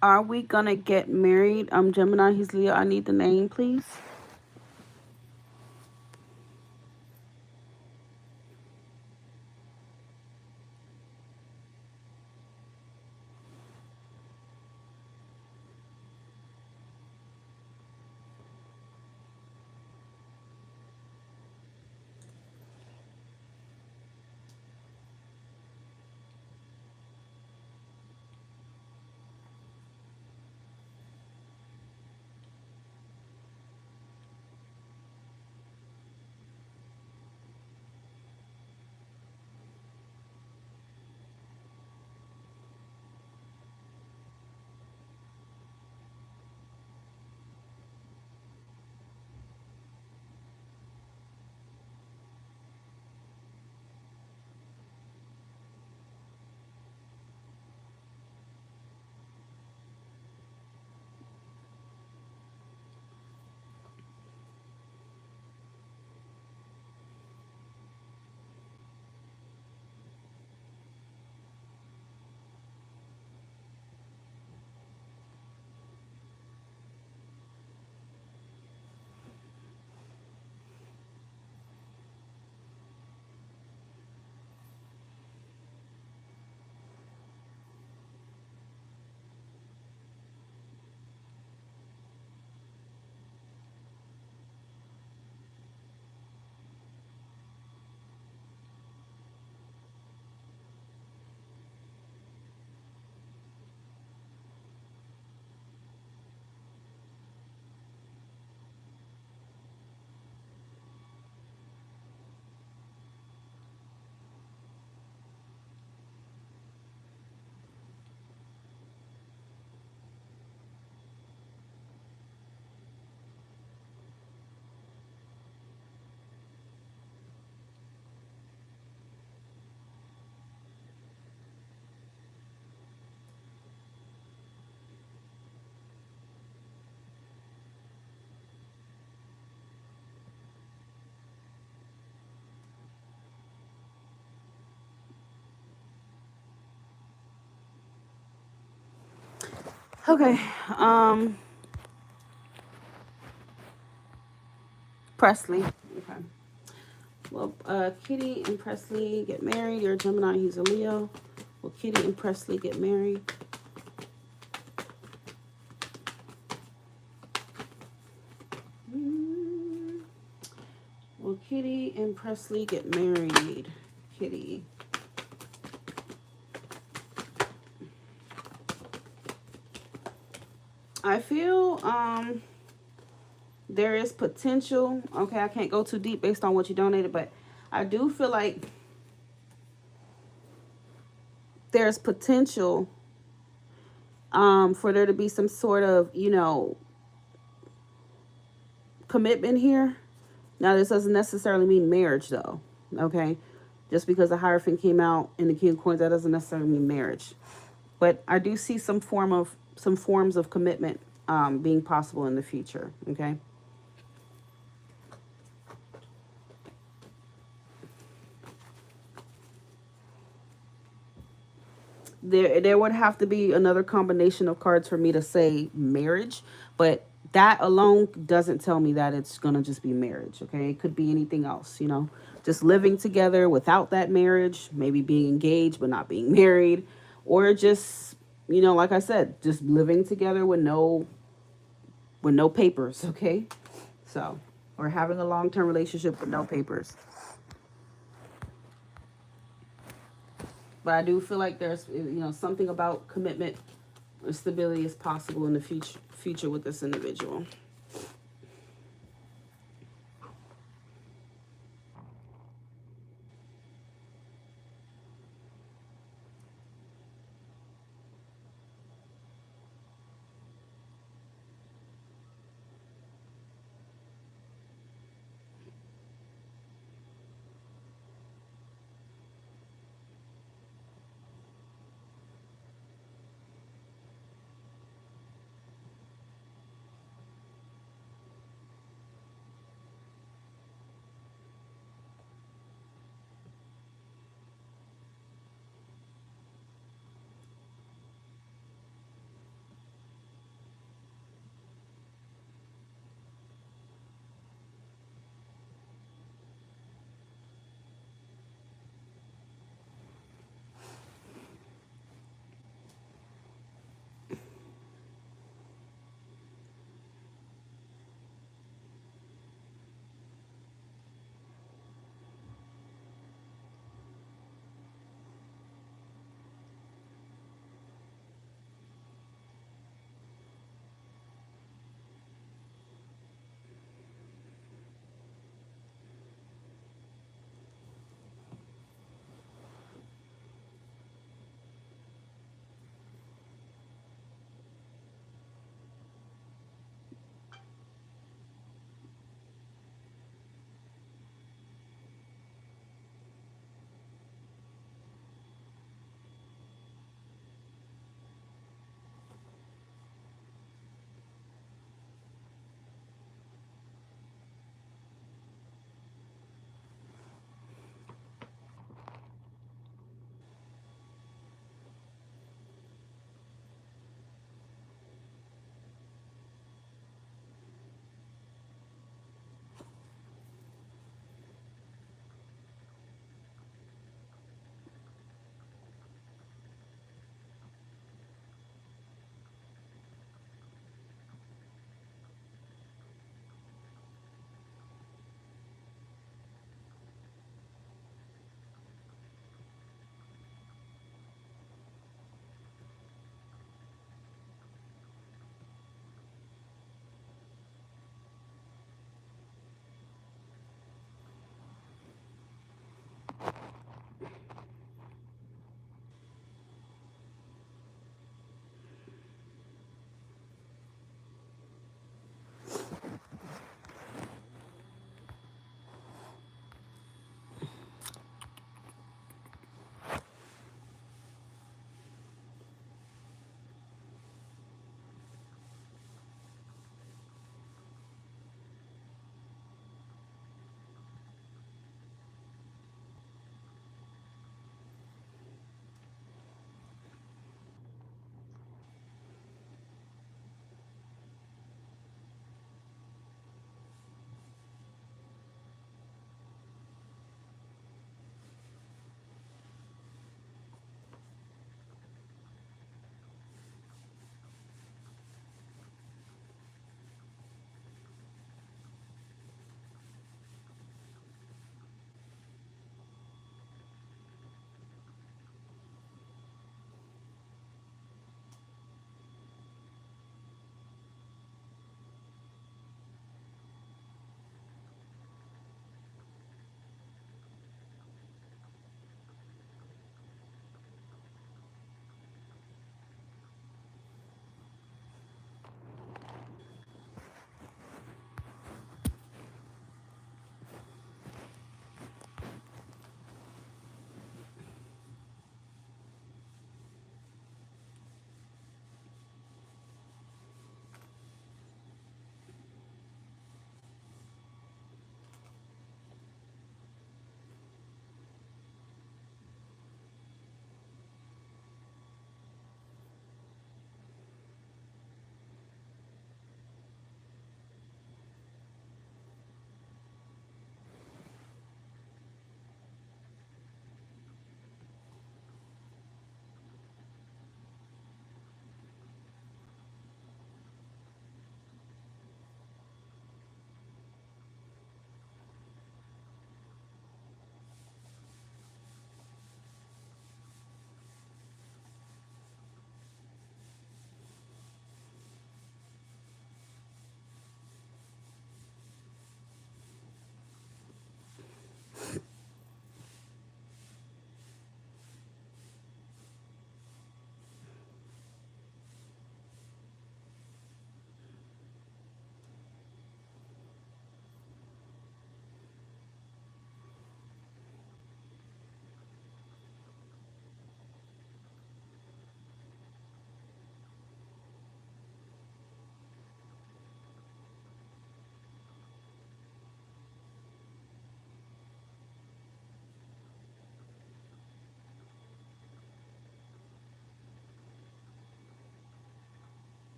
Are we gonna get married? Gemini, he's Leo. I need the name, please. Okay. Presley. Okay. Well, Kitty and Presley get married. You're a Gemini, he's a Leo. Will Kitty and Presley get married? Will Kitty and Presley get married? Kitty. I feel there is potential. Okay, I can't go too deep based on what you donated, but I do feel like there's potential for there to be some sort of, you know, commitment here. Now, this doesn't necessarily mean marriage, though. Okay, just because the Hierophant came out in the King of Coins, that doesn't necessarily mean marriage. But I do see some forms of commitment being possible in the future. Okay. There would have to be another combination of cards for me to say marriage, but that alone doesn't tell me that it's gonna just be marriage. Okay, it could be anything else, you know, just living together without that marriage, maybe being engaged but not being married, or just, you know, like I said, just living together with no papers. Okay, so, or having a long-term relationship with no papers. But I do feel like there's, you know, something about commitment or stability is possible in the future with this individual.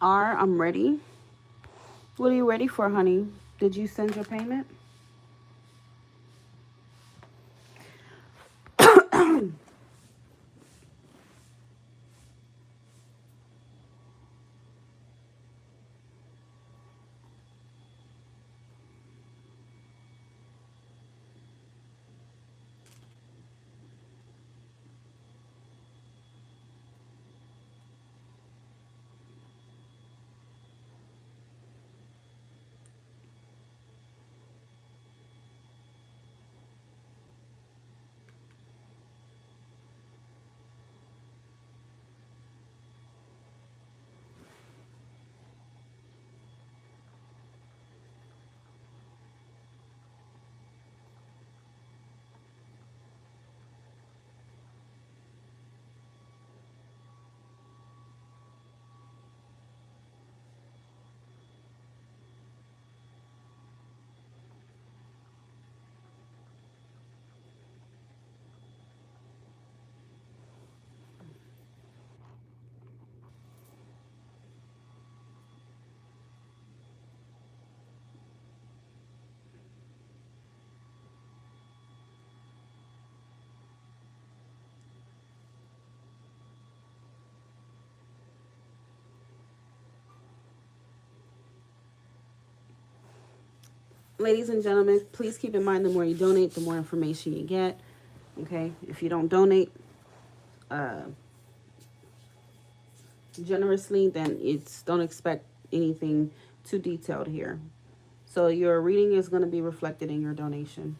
I'm ready. What are you ready for, honey? Did you send your payment? Ladies and gentlemen, please keep in mind the more you donate, the more information you get. Okay? If you don't donate uh, generously, then don't expect anything too detailed here. So your reading is going to be reflected in your donation.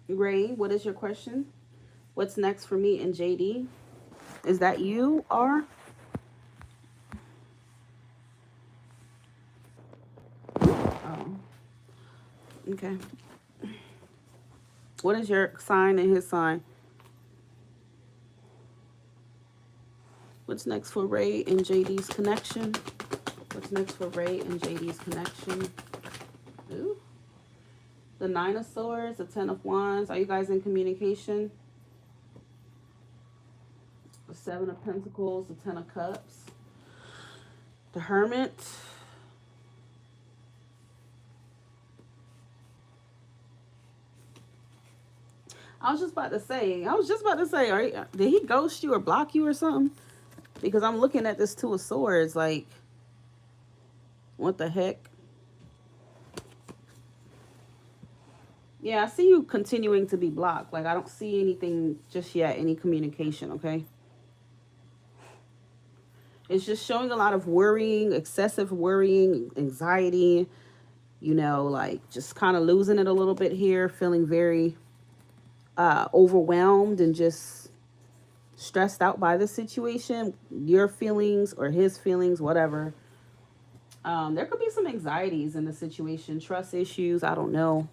Ray, what is your question? What's next for me and JD? Is that you, R? Oh, okay. What is your sign and his sign? What's next for Ray and JD's connection? What's next for Ray and JD's connection? Ooh. The Nine of Swords, the Ten of Wands. Are you guys in communication? The Seven of Pentacles, the Ten of Cups. The Hermit. I was just about to say, did he ghost you or block you or something? Because I'm looking at this Two of Swords, like, what the heck? Yeah, I see you continuing to be blocked. Like, I don't see anything just yet, any communication, okay? It's just showing a lot of worrying, excessive worrying, anxiety, you know, like just kind of losing it a little bit here, feeling very overwhelmed and just stressed out by the situation, your feelings or his feelings, whatever. There could be some anxieties in the situation, trust issues. I don't know.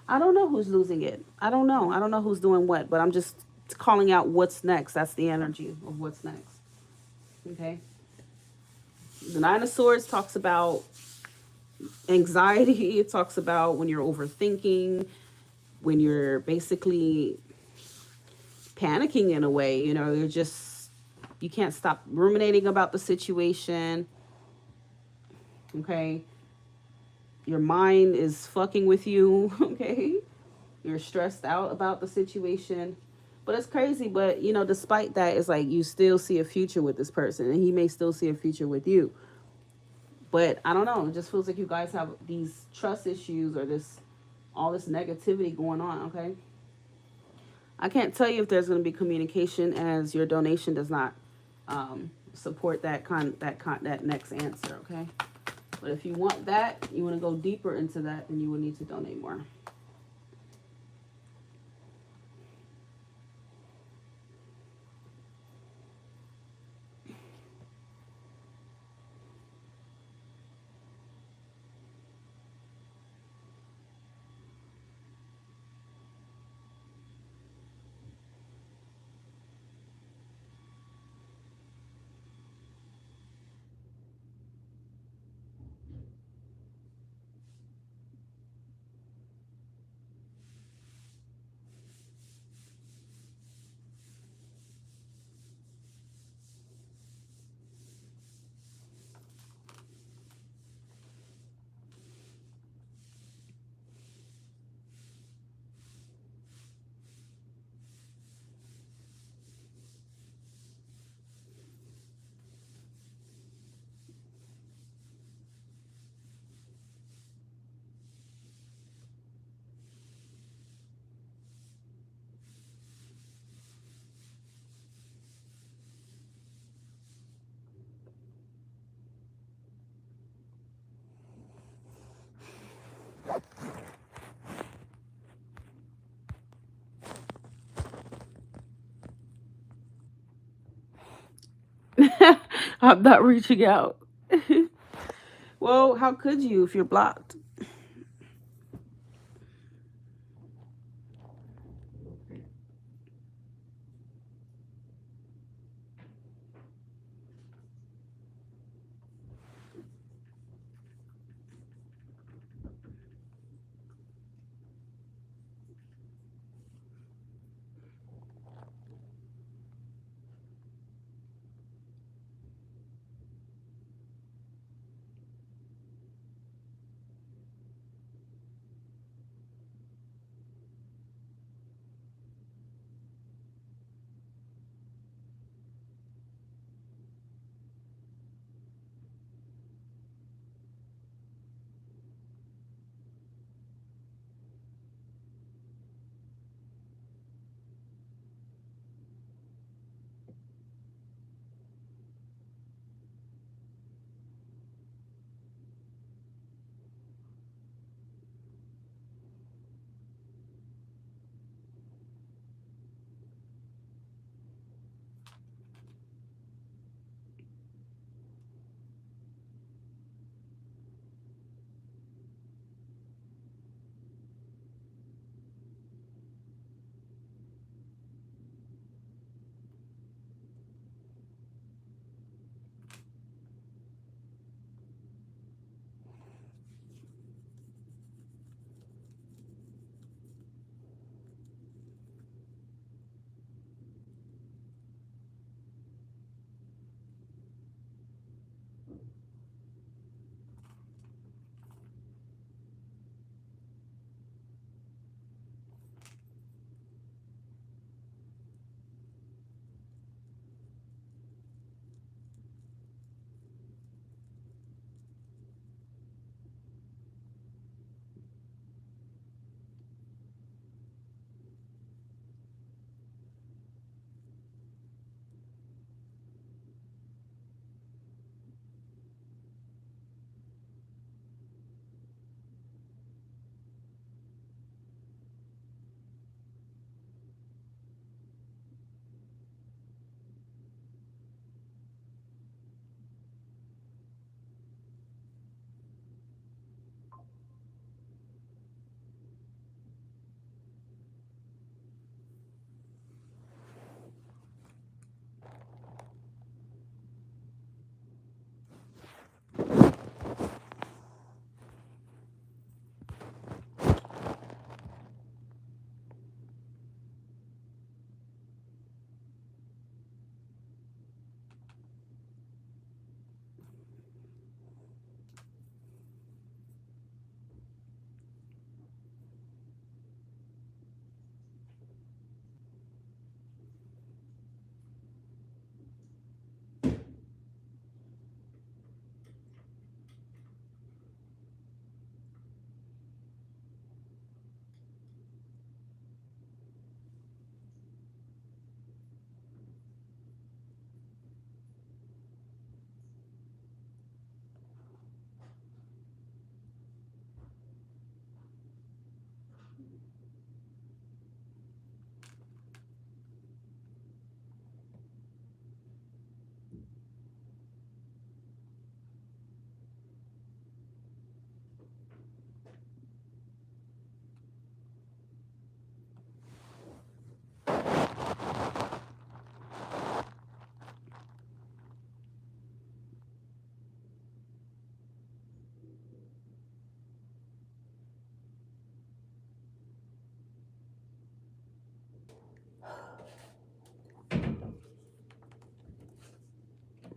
I don't know who's losing it. I don't know. I don't know who's doing what, but I'm just calling out what's next. That's the energy of what's next. Okay. The Nine of Swords talks about anxiety. It talks about when you're overthinking, when you're basically panicking in a way, you know, you can't stop ruminating about the situation. Okay. Your mind is fucking with you. Okay. You're stressed out about the situation. But it's crazy. But, you know, despite that, it's like you still see a future with this person and he may still see a future with you. But I don't know. It just feels like you guys have these trust issues or all this negativity going on. Okay. I can't tell you if there's going to be communication as your donation does not support that next answer, okay? But if you want that, you want to go deeper into that, then you will need to donate more. I'm not reaching out. Well, how could you if you're blocked?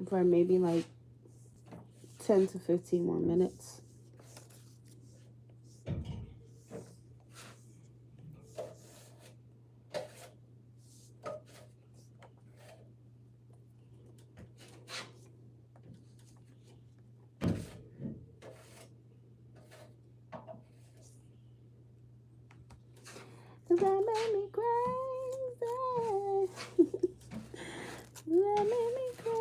for maybe like 10 to 15 more minutes. Cause that made me crazy. That made me crazy.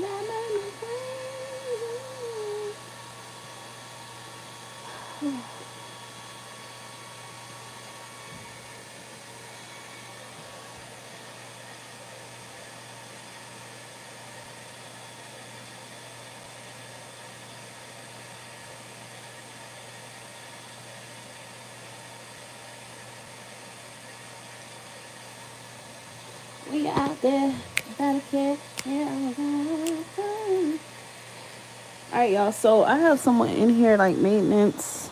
That made me crazy. We out there, better care. Alright, y'all. So I have someone in here like maintenance,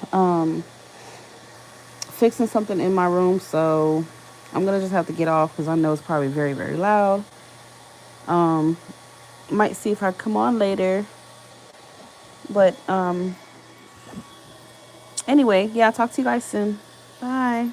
fixing something in my room. So I'm gonna just have to get off because I know it's probably very, very loud. Might see if I come on later. But anyway, yeah, I'll talk to you guys soon. Bye.